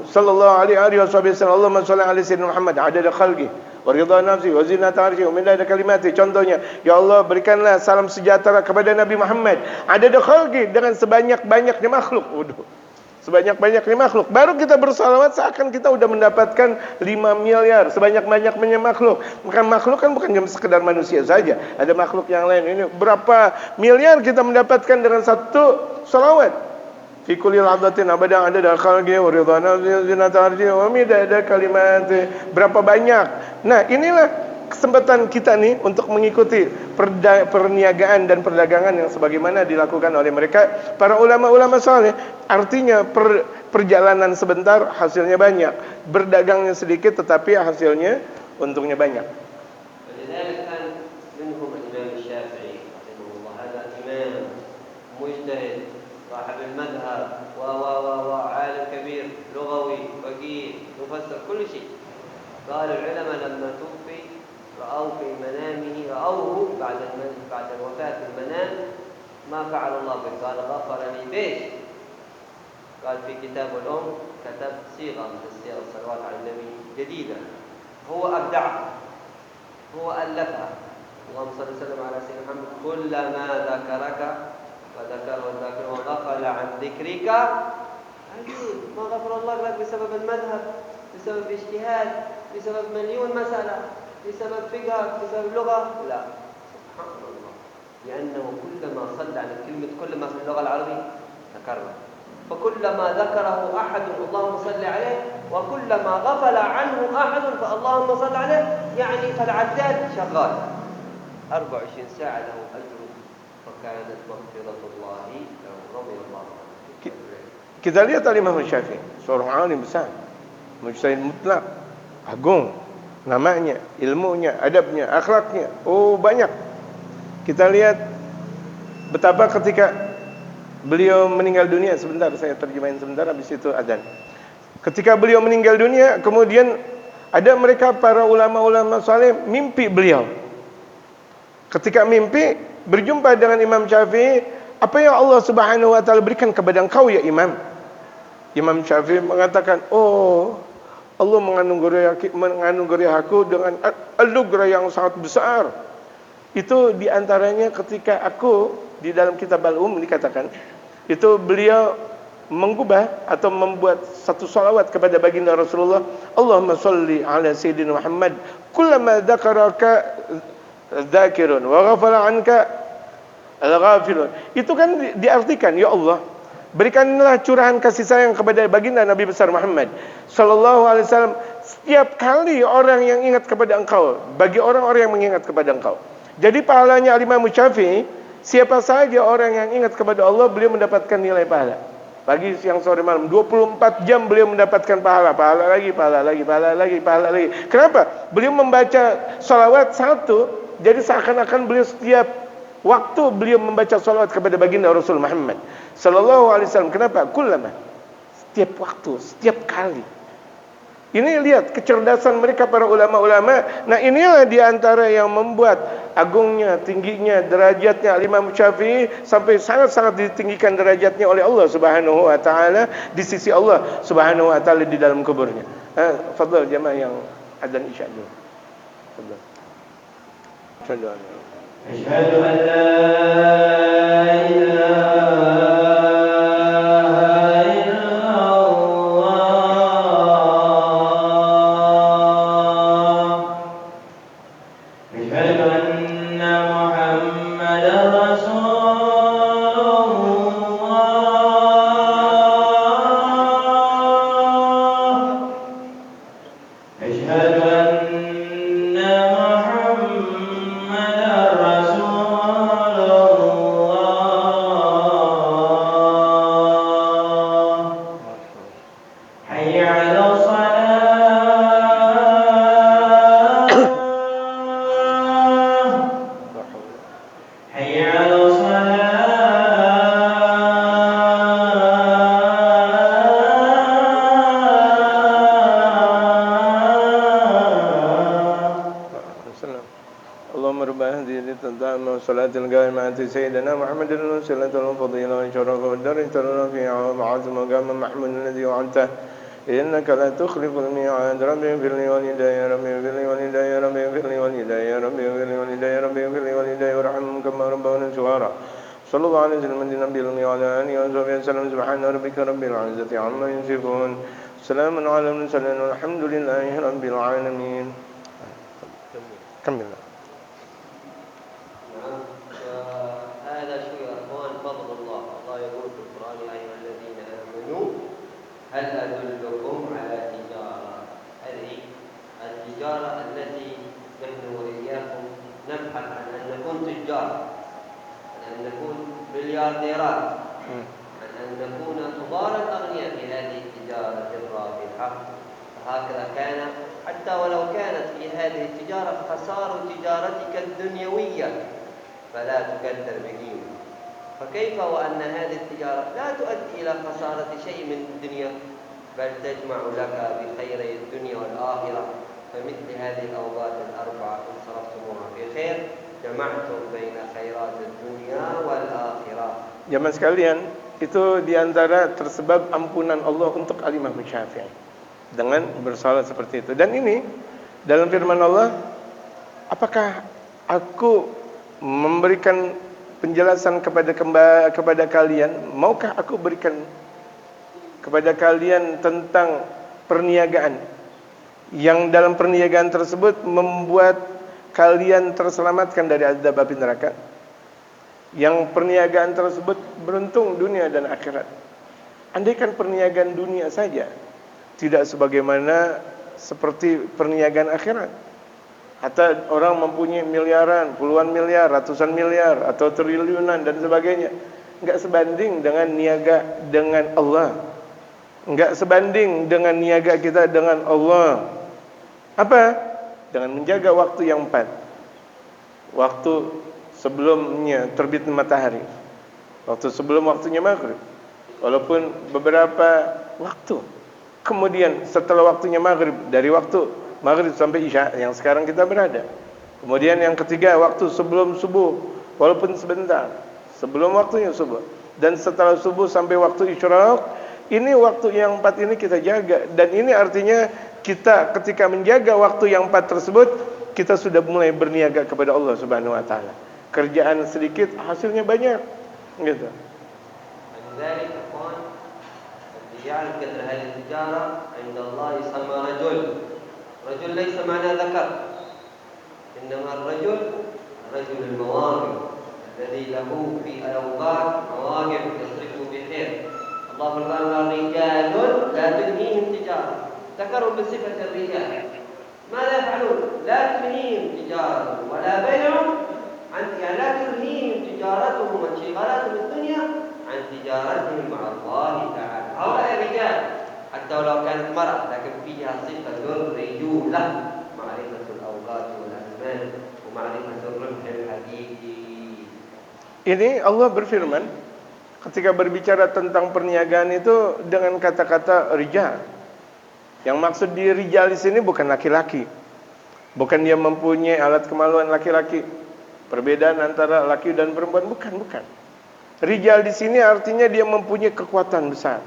sallallahu alaihi wasallam, Allahumma shalli ala sayyidina Muhammad adada khalqi wa ridha nafsi wa zinata arsy wa midada kalimati. Contohnya, ya Allah berikanlah salam sejahtera kepada Nabi Muhammad adada khalqi, dengan sebanyak-banyaknya makhluk. Sebanyak-banyaknya makhluk. Baru kita bersalawat seakan kita sudah mendapatkan 5 miliar, sebanyak-banyaknya makhluk. Maka makhluk kan bukan cuma sekedar manusia saja, ada makhluk yang lain. Ini berapa miliar kita mendapatkan dengan satu salawat. Fi kulli lahzatin abadan ada dalam khalqi wa ridwana zinata arji wa midada kalimat. Berapa banyak. Nah, inilah kesempatan kita nih untuk mengikuti perniagaan dan perdagangan yang sebagaimana dilakukan oleh mereka para ulama-ulama saleh. Artinya perjalanan sebentar hasilnya banyak, berdagangnya sedikit tetapi hasilnya untungnya banyak. ولذلك كان منهم الإمام الشافعي رحمه الله، هذا إمام مجتهد صاحب المذهب وعالم كبير لغوي فقيه مفسر كل شيء. قال العلماء لما توفي رأوه في منامه، رأوه بعد الوفاة في المنام، ما فعل الله به؟ قال غفر لي بيش. قال في كتاب الأم كتب صيغة من الصيغ الصلوات على النبي جديدة، هو أبدعها، هو ألفها. اللهم صل وسلم على سيدنا محمد كلما ذكرك وذكره الذاكر وغفل عن ذكرك. عجيب، ما غفر الله لك بسبب المذهب، بسبب اجتهاد، بسبب مليون مسألة، بسبب فقه، بسبب لغة. لا، سبحان الله، لأنه كلما صلى على كلمة كلما في اللغة العربية ذكرنا، فكلما ذكره أحد اللهم صل عليه، وكلما غفل عنه أحد فاللهم صل عليه. يعني فالعداد شغال 24 ساعة له أجر، فكانت مغفرة الله له رضي الله عنه. Kita lihat Imam Syafi'i, seorang alim besar, mujtahid mutlak, agung, namanya, ilmunya, adabnya, akhlaknya, banyak. Kita lihat betapa ketika beliau meninggal dunia, sebentar saya terjemahin sebentar, habis itu adzan. Ketika beliau meninggal dunia, kemudian ada mereka para ulama-ulama saleh mimpi beliau. Ketika mimpi berjumpa dengan Imam Syafi'i, apa yang Allah Subhanahu wa taala berikan kepada engkau ya Imam? Imam Syafi'i mengatakan, Allah menganugerahi aku dengan anugerah yang sangat besar. Itu diantaranya ketika aku di dalam kitab Al-Um dikatakan, itu beliau mengubah atau membuat satu salawat kepada baginda Rasulullah. Allahumma sholli ala sayyidina Muhammad kullama dzakaraka dzakirun wa ghafala anka al-ghafilun. Itu kan diartikan, ya Allah, berikanlah curahan kasih sayang kepada baginda Nabi besar Muhammad sallallahu alaihi wasallam setiap kali orang yang ingat kepada engkau, bagi orang-orang yang mengingat kepada engkau. Jadi pahalanya Imam Syafi'i, siapa saja orang yang ingat kepada Allah, beliau mendapatkan nilai pahala. Pagi, siang, sore, malam, 24 jam beliau mendapatkan pahala. Pahala lagi, pahala lagi, pahala lagi, pahala lagi. Kenapa? Beliau membaca salawat satu, jadi seakan-akan beliau setiap waktu beliau membaca salawat kepada baginda Rasul Muhammad sallallahu alaihi wasallam. Kenapa? Kullama, setiap waktu, setiap kali. Ini lihat kecerdasan mereka para ulama-ulama. Nah, inilah diantara yang membuat agungnya, tingginya derajatnya Imam Syafi'i sampai sangat-sangat ditinggikan derajatnya oleh Allah Subhanahu wa taala di sisi Allah Subhanahu wa taala di dalam kuburnya. Fadhal jamaah yang adzan isya dulu. Fadhal. Fadhal. Asyhadu an la ilaha سيدنا محمد الوسيلة والفضيلة والشرف والدرجة الرفيعة وبعث مقام محمود الذي وعدته إنك لا تخلف الميعاد. ربي اغفر لي والدي، ربي اغفر لي والدي، ربي اغفر لي والدي، ربي اغفر لي والدي، ربي اغفر لي والدي وارحمهم كما ربوني صغارا. صلى الله عليه وسلم النبي وعلى آله وصحبه وسلم. سبحان ربك رب العزة عما يصفون، سلام على المرسلين والحمد لله رب العالمين. كمل. هل أدلكم على تجارة؟ هذه التجارة التي نحن وإياكم نبحث عن أن نكون تجار، عن أن نكون مليارديرات، عن أن نكون كبار الأغنياء في هذه التجارة الرابحة. فهكذا كان، حتى ولو كانت في هذه التجارة خسار تجارتك الدنيوية فلا تكدر بدين. فكيف وأن هذه التجارة لا تؤدي إلى خسارة شيء من الدنيا، بل تجمع لك بخيري الدنيا والآخرة. فمثل هذه الأوقات الأربعة إن صرفتموها في خير جمعتم بين خيرات الدنيا والآخرة. Jamaah sekalian, itu diantara tersebab ampunan Allah untuk Imam Syafi'i dengan bersalat seperti itu. Dan ini dalam firman Allah, apakah aku memberikan penjelasan kepada kalian, maukah aku berikan kepada kalian tentang perniagaan yang dalam perniagaan tersebut membuat kalian terselamatkan dari azab api neraka, yang perniagaan tersebut beruntung dunia dan akhirat. Andaikan perniagaan dunia saja tidak sebagaimana seperti perniagaan akhirat, atau orang mempunyai miliaran, puluhan miliar, ratusan miliar, atau triliunan dan sebagainya, enggak sebanding dengan niaga dengan Allah, enggak sebanding dengan niaga kita dengan Allah. Apa? Dengan menjaga waktu yang 4. Waktu sebelumnya terbit matahari, waktu sebelum waktunya maghrib, walaupun beberapa waktu. Kemudian setelah waktunya maghrib, dari waktu maghrib sampai isya yang sekarang kita berada. Kemudian yang ketiga, waktu sebelum subuh, walaupun sebentar, sebelum waktunya subuh. Dan setelah subuh sampai waktu isyraq. Ini waktu yang 4 ini kita jaga. Dan ini artinya kita ketika menjaga waktu yang 4 tersebut, kita sudah mulai berniaga kepada Allah Subhanahu wa taala. Kerjaan sedikit, hasilnya banyak. Gitu. يعرف قدر هذه التجارة عند الله يسمى رجل. رجل ليس معناه ذكر، إنما الرجل رجل المواهب الذي له في الأوقات مواهب يصرفه بخير. الله قال رجال لا تلهيهم تجارة، ذكروا بصفة الرجال. ماذا يفعلون؟ لا تلهيهم تجارة ولا بيع يعني لا تلهيهم تجارتهم وانشغالاتهم الدنيا عن تجارتهم مع الله تعالى. هؤلاء الرجال حتى ولو كانت مرأة لكن فيها صفة الرجولة، معرفة الأوقات والأزمان ومعرفة الربح الحقيقي. Ini Allah berfirman ketika berbicara tentang perniagaan itu dengan kata-kata rijal. Yang maksud di rijal di sini bukan laki-laki. Bukan dia mempunyai alat kemaluan laki-laki. Perbedaan antara laki dan perempuan bukan. Rijal di sini artinya dia mempunyai kekuatan besar.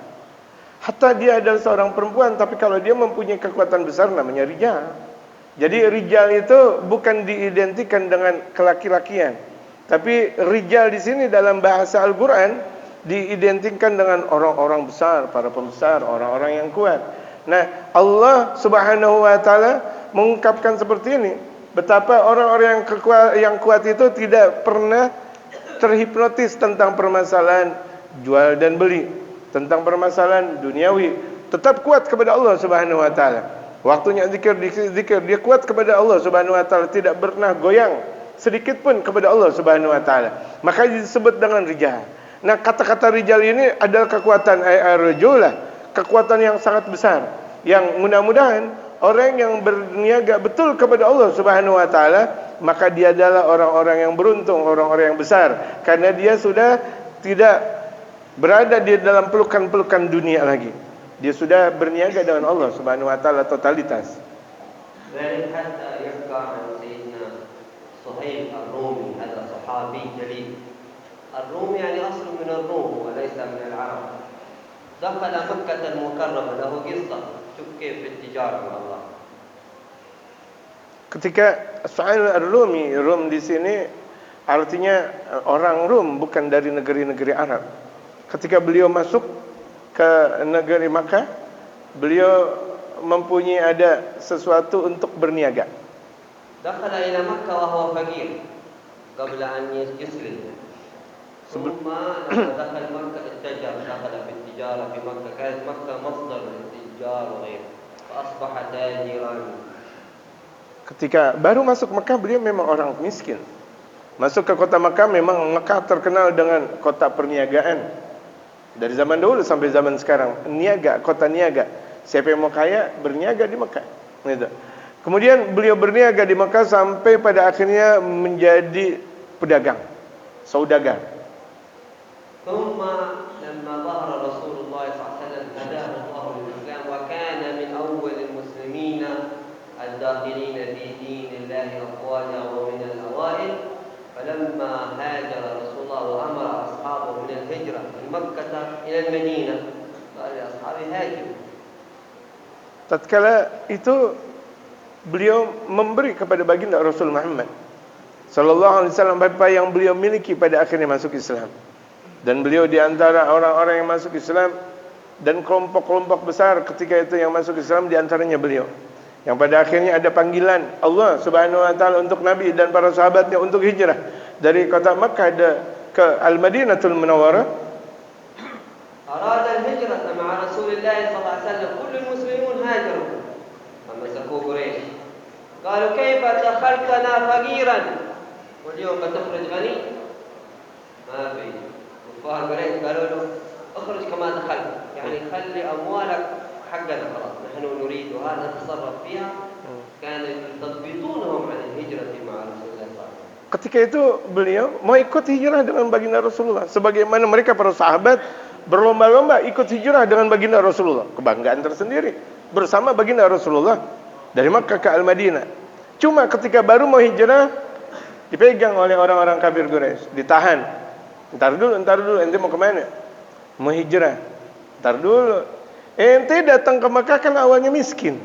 Hatta dia adalah seorang perempuan, tapi kalau dia mempunyai kekuatan besar namanya rijal. Jadi rijal itu bukan diidentikan dengan kelaki-lakian. Tapi rijal di sini dalam bahasa Al-Qur'an diidentikan dengan orang-orang besar, para pembesar, orang-orang yang kuat. Nah, Allah Subhanahu wa taala mengungkapkan seperti ini, betapa orang-orang yang kuat itu tidak pernah terhipnotis tentang permasalahan jual dan beli, tentang permasalahan duniawi, tetap kuat kepada Allah Subhanahu wa taala. Waktunya zikir, dia kuat kepada Allah Subhanahu wa taala, tidak pernah goyang sedikit pun kepada Allah Subhanahu wa taala. Maka disebut dengan rijal. Nah, kata-kata rijal ini adalah kekuatan ar-rajulah, kekuatan yang sangat besar, yang mudah-mudahan orang yang berniaga betul kepada Allah Subhanahu wa taala, maka dia adalah orang-orang yang beruntung, orang-orang yang besar, karena dia sudah tidak berada di dalam pelukan-pelukan dunia lagi. Dia sudah berniaga dengan Allah Subhanahu wa taala totalitas. ذلك حتى يحكى عن سيدنا صهيب الرومي، هذا صحابي جليل. الروم يعني أصل من الروم وليس من العرب. دخل مكة المكرمة، له قصة شوف كيف في التجارة مع الله. Ketika Suhail ar-Rumi, Rum di sini artinya orang Rum, bukan dari negeri-negeri Arab. Ketika beliau masuk ke negeri Makkah, beliau mempunyai ada sesuatu untuk berniaga. دخل إلى مكة وهو فقير قبل أن يسلم. ثم لما دخل مكة اتجر، دخل في التجارة في مكة، كانت مكة مصدر للتجار وغيره، فأصبح تاجرا. Ketika baru masuk Mekah, beliau memang orang miskin. Masuk ke kota Mekah, memang Mekah terkenal dengan kota perniagaan. Dari zaman dahulu sampai zaman sekarang, niaga, kota niaga. Siapa yang mau kaya, berniaga di Mekah. Gitu. Kemudian beliau berniaga di Mekah sampai pada akhirnya menjadi pedagang, saudagar. ثم لما ظهر رسول الله صلى الله عليه وسلم هداه الله للإسلام وكان من أول المسلمين الداخلين في دين الله أفواجا ومن الأوائل. فلما هاجر رسول الله وأمر أصحابه من الهجرة من مكة إلى المدينة قال لأصحابه هاجروا. Tatkala itu beliau memberi kepada baginda Rasul Muhammad sallallahu alaihi wasallam apa yang beliau miliki pada akhirnya masuk Islam. Dan beliau di antara orang-orang yang masuk Islam, dan kelompok-kelompok besar ketika itu yang masuk Islam, di antaranya beliau. Yang pada akhirnya ada panggilan Allah Subhanahu wa taala untuk Nabi dan para sahabatnya untuk hijrah dari kota Makkah ke Al-Madinatul Munawwarah. أراد الهجرة مع رسول الله صلى الله عليه وسلم، كل المسلمون هاجروا فمسكوه قريش قالوا كيف دخلتنا فقيرا واليوم بتخرج غني؟ ما في. كفار قريش قالوا له اخرج كما دخلت، يعني خلي أموالك حقنا خلاص، نحن نريدها نتصرف فيها. كانوا يثبطونهم عن الهجرة مع رسول الله صلى الله عليه وسلم. Ketika itu beliau mau ikut hijrah dengan baginda Rasulullah, sebagaimana mereka para sahabat berlomba-lomba ikut hijrah dengan baginda Rasulullah. Kebanggaan tersendiri bersama baginda Rasulullah dari Makkah ke Al-Madinah. Cuma ketika baru mau hijrah, dipegang oleh orang-orang kafir Quraisy, ditahan. Entar dulu, ente mau kemana? Mau hijrah. Entar dulu. Ente datang ke Makkah kan awalnya miskin.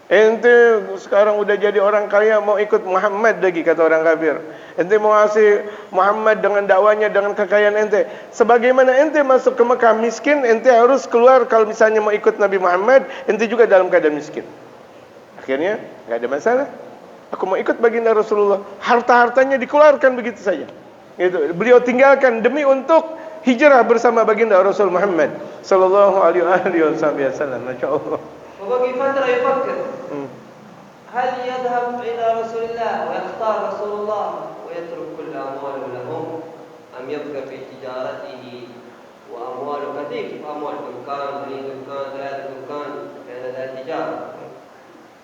Ente sekarang udah jadi orang kaya, mau ikut Muhammad lagi, kata orang kafir. Ente mau ngasih Muhammad dengan dakwanya, dengan kekayaan ente. Sebagaimana ente masuk ke Mekah miskin, ente harus keluar kalau misalnya mau ikut Nabi Muhammad, ente juga dalam keadaan miskin. Akhirnya nggak ada masalah. Aku mau ikut baginda Rasulullah. Harta-hartanya dikeluarkan begitu saja. Gitu. Beliau tinggalkan demi untuk hijrah bersama baginda Rasul Muhammad sallallahu alaihi wasallam. Masyaallah. وبقي فترة يفكر هل يذهب إلى رسول الله ويختار رسول الله ويترك كل أمواله لهم أم يبقى في تجارته وأمواله كثير أموال دكان بني دكان 3 دكان كان ذا تجارة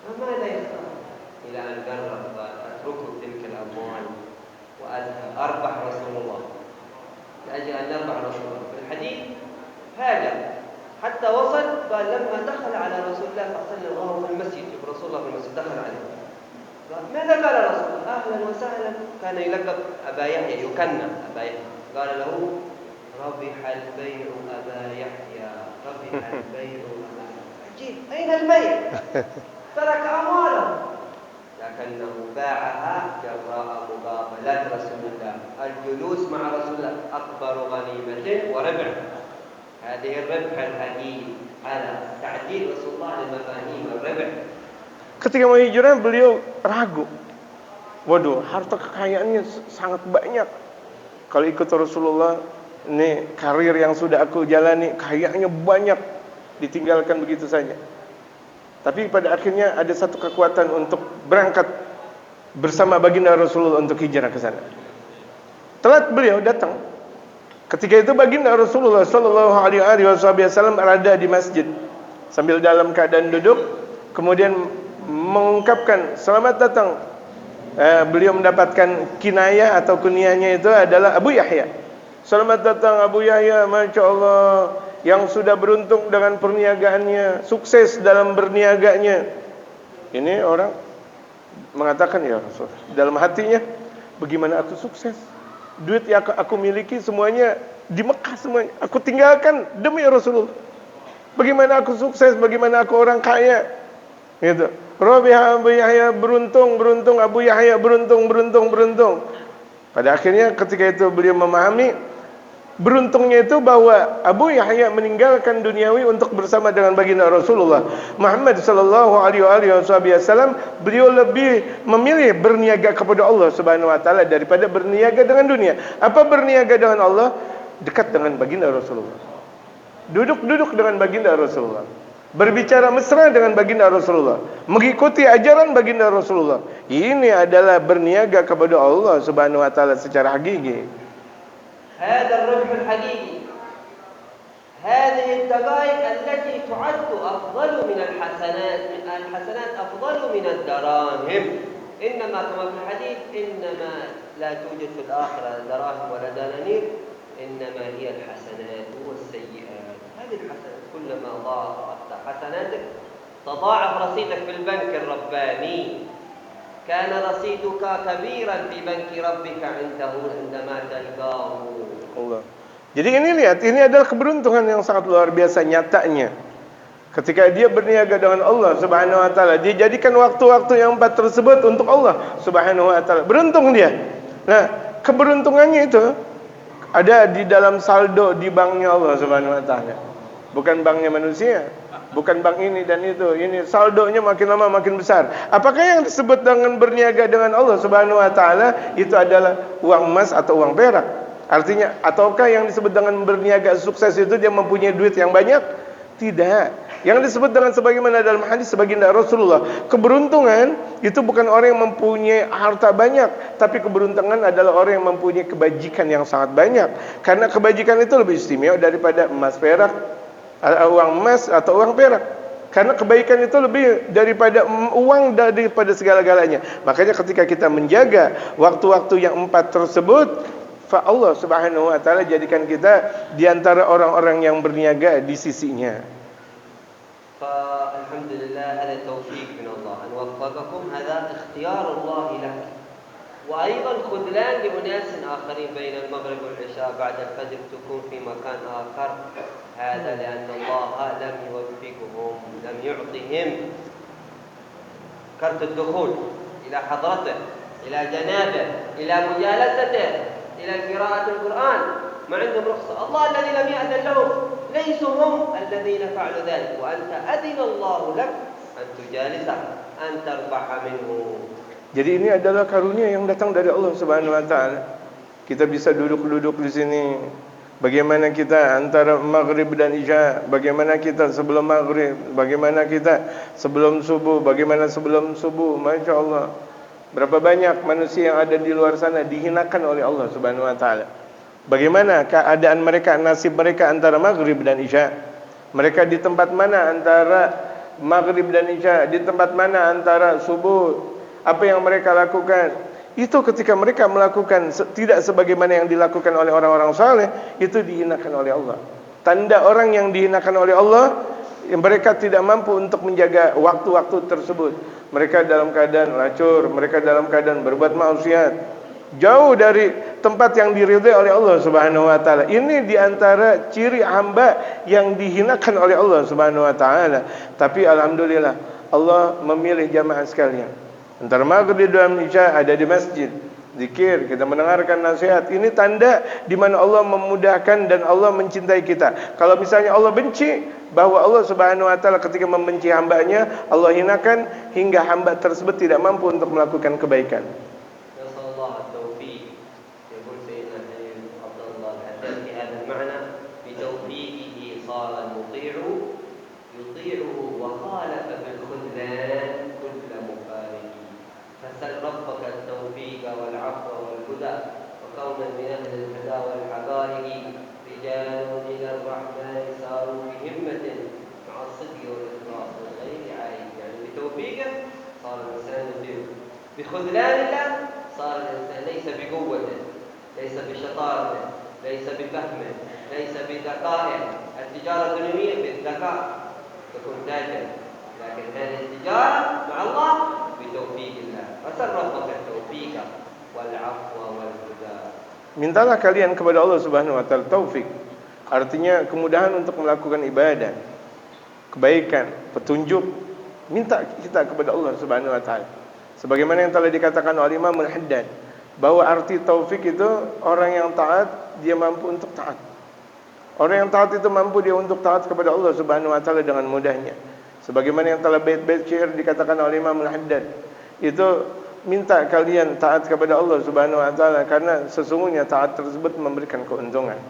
فماذا يختار إلى أن قرر أتركه تلك الأموال وأذهب أربح رسول الله لأجل أن نربح رسول الله في الحديث هاجر حتى وصل قال لما دخل على رسول الله صلى الله عليه وسلم وهو في المسجد رسول الله في المسجد دخل عليه قال ماذا قال رسول الله أهلا وسهلا كان يلقب أبا يحيى يكنى أبا يحيى قال له ربح البيع أبا يحيى ربح البيع أبا يحيى عجيب أين البيع ترك أمواله لكنه باعها جراء مقابلة رسول الله الجلوس مع رسول الله أكبر غنيمة وربح هذه الربح الحقيقي على تعديل رسول الله لمفاهيم الربح. Ketika mau hijrah beliau ragu. Waduh, harta kekayaannya sangat banyak. Kalau ikut Rasulullah, ini karir yang sudah aku jalani, kayaknya banyak, ditinggalkan begitu saja. Tapi pada akhirnya ada satu kekuatan untuk berangkat bersama baginda Rasulullah untuk hijrah ke sana. Telat beliau datang. Ketika itu baginda Rasulullah sallallahu alaihi wasallam berada di masjid sambil dalam keadaan duduk, kemudian mengungkapkan selamat datang. Beliau mendapatkan kinayah atau kunyahnya itu adalah Abu Yahya. Selamat datang Abu Yahya, Masya Allah, yang sudah beruntung dengan perniagaannya, sukses dalam berniaganya. Ini orang mengatakan, ya Rasul, dalam hatinya, bagaimana aku sukses? Duit yang aku miliki semuanya di Mekah semuanya, aku tinggalkan demi Rasulullah. Bagaimana aku sukses? Bagaimana aku orang kaya? Gitu. Rabiha Abu Yahya, beruntung Abu Yahya, beruntung. Pada akhirnya ketika itu beliau memahami beruntungnya itu bahwa Abu Yahya meninggalkan duniawi untuk bersama dengan baginda Rasulullah Muhammad sallallahu alaihi wasallam. Beliau lebih memilih berniaga kepada Allah Subhanahu wa taala daripada berniaga dengan dunia. Apa berniaga dengan Allah? Dekat dengan baginda Rasulullah. Duduk dengan baginda Rasulullah. Berbicara mesra dengan baginda Rasulullah, mengikuti ajaran baginda Rasulullah. Ini adalah berniaga kepada Allah Subhanahu wa taala secara hakiki. هذا الربح الحقيقي هذه الدقائق التي تعد أفضل من الحسنات أفضل من الدراهم إنما كما في الحديث إنما لا توجد في الآخرة دراهم ولا دنانير إنما هي الحسنات والسيئات. هذه الحسنات كلما ضاعفت حسناتك تضاعف رصيدك في البنك الرباني. كان رصيدك كبيرا في بنك ربك عنده عندما تلقاه. Allah. Jadi ini lihat, ini adalah keberuntungan yang sangat luar biasa nyatanya. Ketika dia berniaga dengan Allah Subhanahu wa taala, dia jadikan waktu-waktu yang 4 tersebut untuk Allah Subhanahu wa taala. Beruntung dia. Nah, keberuntungannya itu ada di dalam saldo di banknya Allah Subhanahu wa taala. Bukan banknya manusia. Bukan bank ini dan itu. Ini saldonya makin lama makin besar. Apakah yang disebut dengan berniaga dengan Allah Subhanahu wa taala itu adalah uang emas atau uang perak? Artinya, ataukah yang disebut dengan berniaga sukses itu dia mempunyai duit yang banyak? Tidak. Yang disebut dengan sebagaimana dalam hadis baginda Rasulullah, keberuntungan itu bukan orang yang mempunyai harta banyak, tapi keberuntungan adalah orang yang mempunyai kebajikan yang sangat banyak. Karena kebajikan itu lebih istimewa daripada emas perak, uang emas atau uang perak. Karena kebaikan itu lebih daripada uang, daripada segala-galanya. Makanya ketika kita menjaga waktu-waktu yang 4 tersebut, fa Allah Subhanahu wa taala jadikan kita di antara orang-orang yang berniaga di sisinya. Alhamdulillah, hada taufiq min Allah an waffaqakum, hada ikhtiyar Allah lak. وأيضا خذلان لأناس آخرين بين المغرب والعشاء بعد الفجر تكون في مكان آخر، هذا لأن الله لم يوفقهم، لم يعطهم كرت الدخول إلى حضرته، إلى جنابه، إلى مجالسته، إلى قراءة القرآن، ما عندهم رخصة. الله الذي لم يأذن لهم ليسوا هم الذين فعلوا ذلك، وأنت أذن الله لك أن تجالسه، أن تربح منه. Jadi ini adalah karunia yang datang dari Allah Subhanahu wa taala. Kita bisa duduk-duduk di sini. Bagaimana kita antara maghrib dan isya, bagaimana kita sebelum maghrib, bagaimana kita sebelum subuh, bagaimana sebelum subuh, Masya Allah. Berapa banyak manusia yang ada di luar sana dihinakan oleh Allah Subhanahu wa taala. Bagaimana keadaan mereka, nasib mereka antara maghrib dan isya? Mereka di tempat mana antara maghrib dan isya? Di tempat mana antara subuh? Apa yang mereka lakukan? Itu ketika mereka melakukan tidak sebagaimana yang dilakukan oleh orang-orang saleh, itu dihinakan oleh Allah. Tanda orang yang dihinakan oleh Allah, yang mereka tidak mampu untuk menjaga waktu-waktu tersebut. Mereka dalam keadaan lacur, mereka dalam keadaan berbuat maksiat, jauh dari tempat yang diridhai oleh Allah Subhanahu wa taala. Ini diantara ciri hamba yang dihinakan oleh Allah Subhanahu wa taala. Tapi alhamdulillah Allah memilih jamaah sekalian. Antara maghrib dan isya ada di masjid, zikir, kita mendengarkan nasihat. Ini tanda di mana Allah memudahkan dan Allah mencintai kita. Kalau misalnya Allah benci, bahwa Allah Subhanahu wa taala ketika membenci hambanya, Allah hinakan hingga hamba tersebut tidak mampu untuk melakukan kebaikan. فسل ربك التوفيق والعفو والهدى وكونا من أهل الهدى والعبائد رجال إلى الرحمن ساروا بهمة مع الصدق والإخلاص والغير عائد. يعني بتوفيقه صار الإنسان يطيع، بخذلان الله صار الإنسان ليس بقوته، ليس بشطارته، ليس بفهمه، ليس بذكائه. التجارة الدنيوية بالذكاء تكون تاجر، لكن هذه التجارة مع الله بتوفيق الله. فسل ربك التوفيق والعفو والهدى. Mintalah kalian kepada Allah Subhanahu wa taala taufik. Artinya kemudahan untuk melakukan ibadah, kebaikan, petunjuk. Minta kita kepada Allah Subhanahu wa taala. Sebagaimana yang telah dikatakan oleh Imam Al-Haddad, bahwa arti taufik itu orang yang taat, dia mampu untuk taat. Orang yang taat itu mampu dia untuk taat kepada Allah Subhanahu wa taala dengan mudahnya. Sebagaimana yang telah bait-bait syair dikatakan oleh Imam Al-Haddad, itu minta kalian taat kepada Allah Subhanahu wa taala karena sesungguhnya taat tersebut memberikan keuntungan.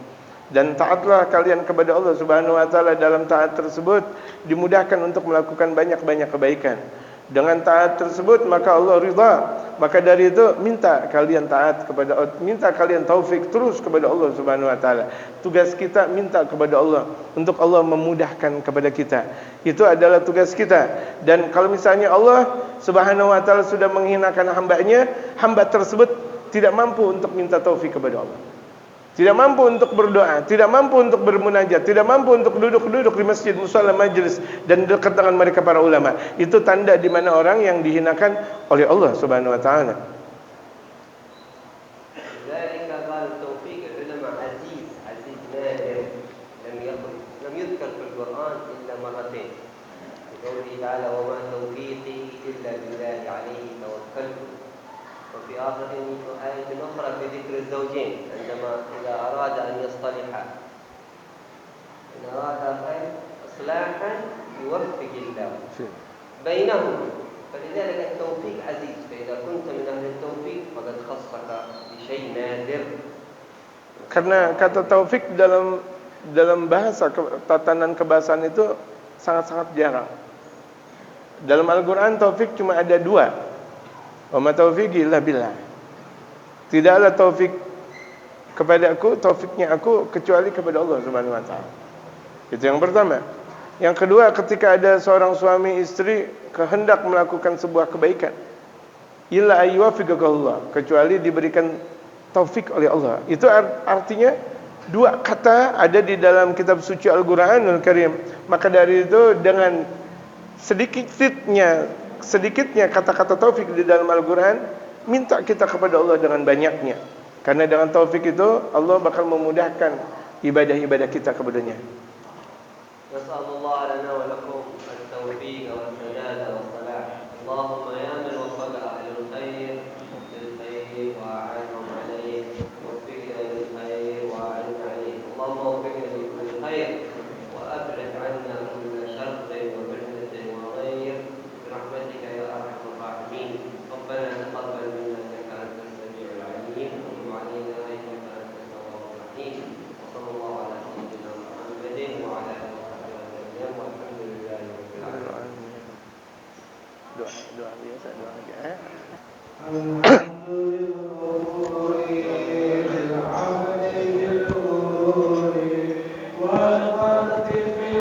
Dan taatlah kalian kepada Allah Subhanahu wa taala, dalam taat tersebut dimudahkan untuk melakukan banyak-banyak kebaikan. Dengan taat tersebut maka Allah ridha. Maka dari itu minta kalian taat kepada Allah, minta kalian taufik terus kepada Allah Subhanahu wa taala. Tugas kita minta kepada Allah untuk Allah memudahkan kepada kita. Itu adalah tugas kita. Dan kalau misalnya Allah Subhanahu wa taala sudah menghinakan hambanya, hamba tersebut tidak mampu untuk minta taufik kepada Allah. Tidak mampu untuk berdoa, tidak mampu untuk bermunajat, tidak mampu untuk duduk-duduk di masjid, musalla, majlis dan dekat dengan mereka para ulama. Itu tanda di mana orang yang dihinakan oleh Allah Subhanahu wa taala. وفي آخر آية أخرى في ذكر الزوجين عندما إذا أراد أن يصطلحا إن أراد خير إصلاحا يوفق الله بينهم. فلذلك التوفيق عزيز، فإذا كنت من أهل التوفيق فقد خصك بشيء نادر. Karena kata taufik dalam bahasa tatanan kebahasaan itu sangat-sangat jarang. Dalam Al-Quran taufik cuma ada dua. Wa ma taufiqi illa billah. Tidaklah taufik kepada aku, taufiknya aku kecuali kepada Allah Subhanahu wa taala. Itu yang pertama. Yang kedua, ketika ada seorang suami istri kehendak melakukan sebuah kebaikan, illa ayyuwafiqakallah, kecuali diberikan taufik oleh Allah. Itu artinya dua kata ada di dalam kitab suci Al-Qur'anul Karim. Maka dari itu dengan sedikitnya kata-kata taufik di dalam Al-Quran, minta kita kepada Allah dengan banyaknya. Karena dengan taufik itu Allah bakal memudahkan ibadah-ibadah kita kepadanya. Nasallallahu lana wa lakum at-tawfiq wa al-sadad wa al-salah. Allahumma ya man wafaqa ahlul khair lil khair wa a'anhum alayhi wa waffiqna lil khair wa a'in alayhi. Allahumma waffiqna lil khair wa ab'id 'anna kull sharrin wa fitnatin wa ghair. برحمتك يا أرحم الراحمين. ربنا تقبل منا إنك أنت السميع العليم وتب علينا إنك أنت التواب الرحيم. وصلى الله على سيدنا محمد وعلى آله وصحبه وسلم والحمد لله رب العالمين. Doa biasa, doa aja. الحمد لله بالعمل بالقلوب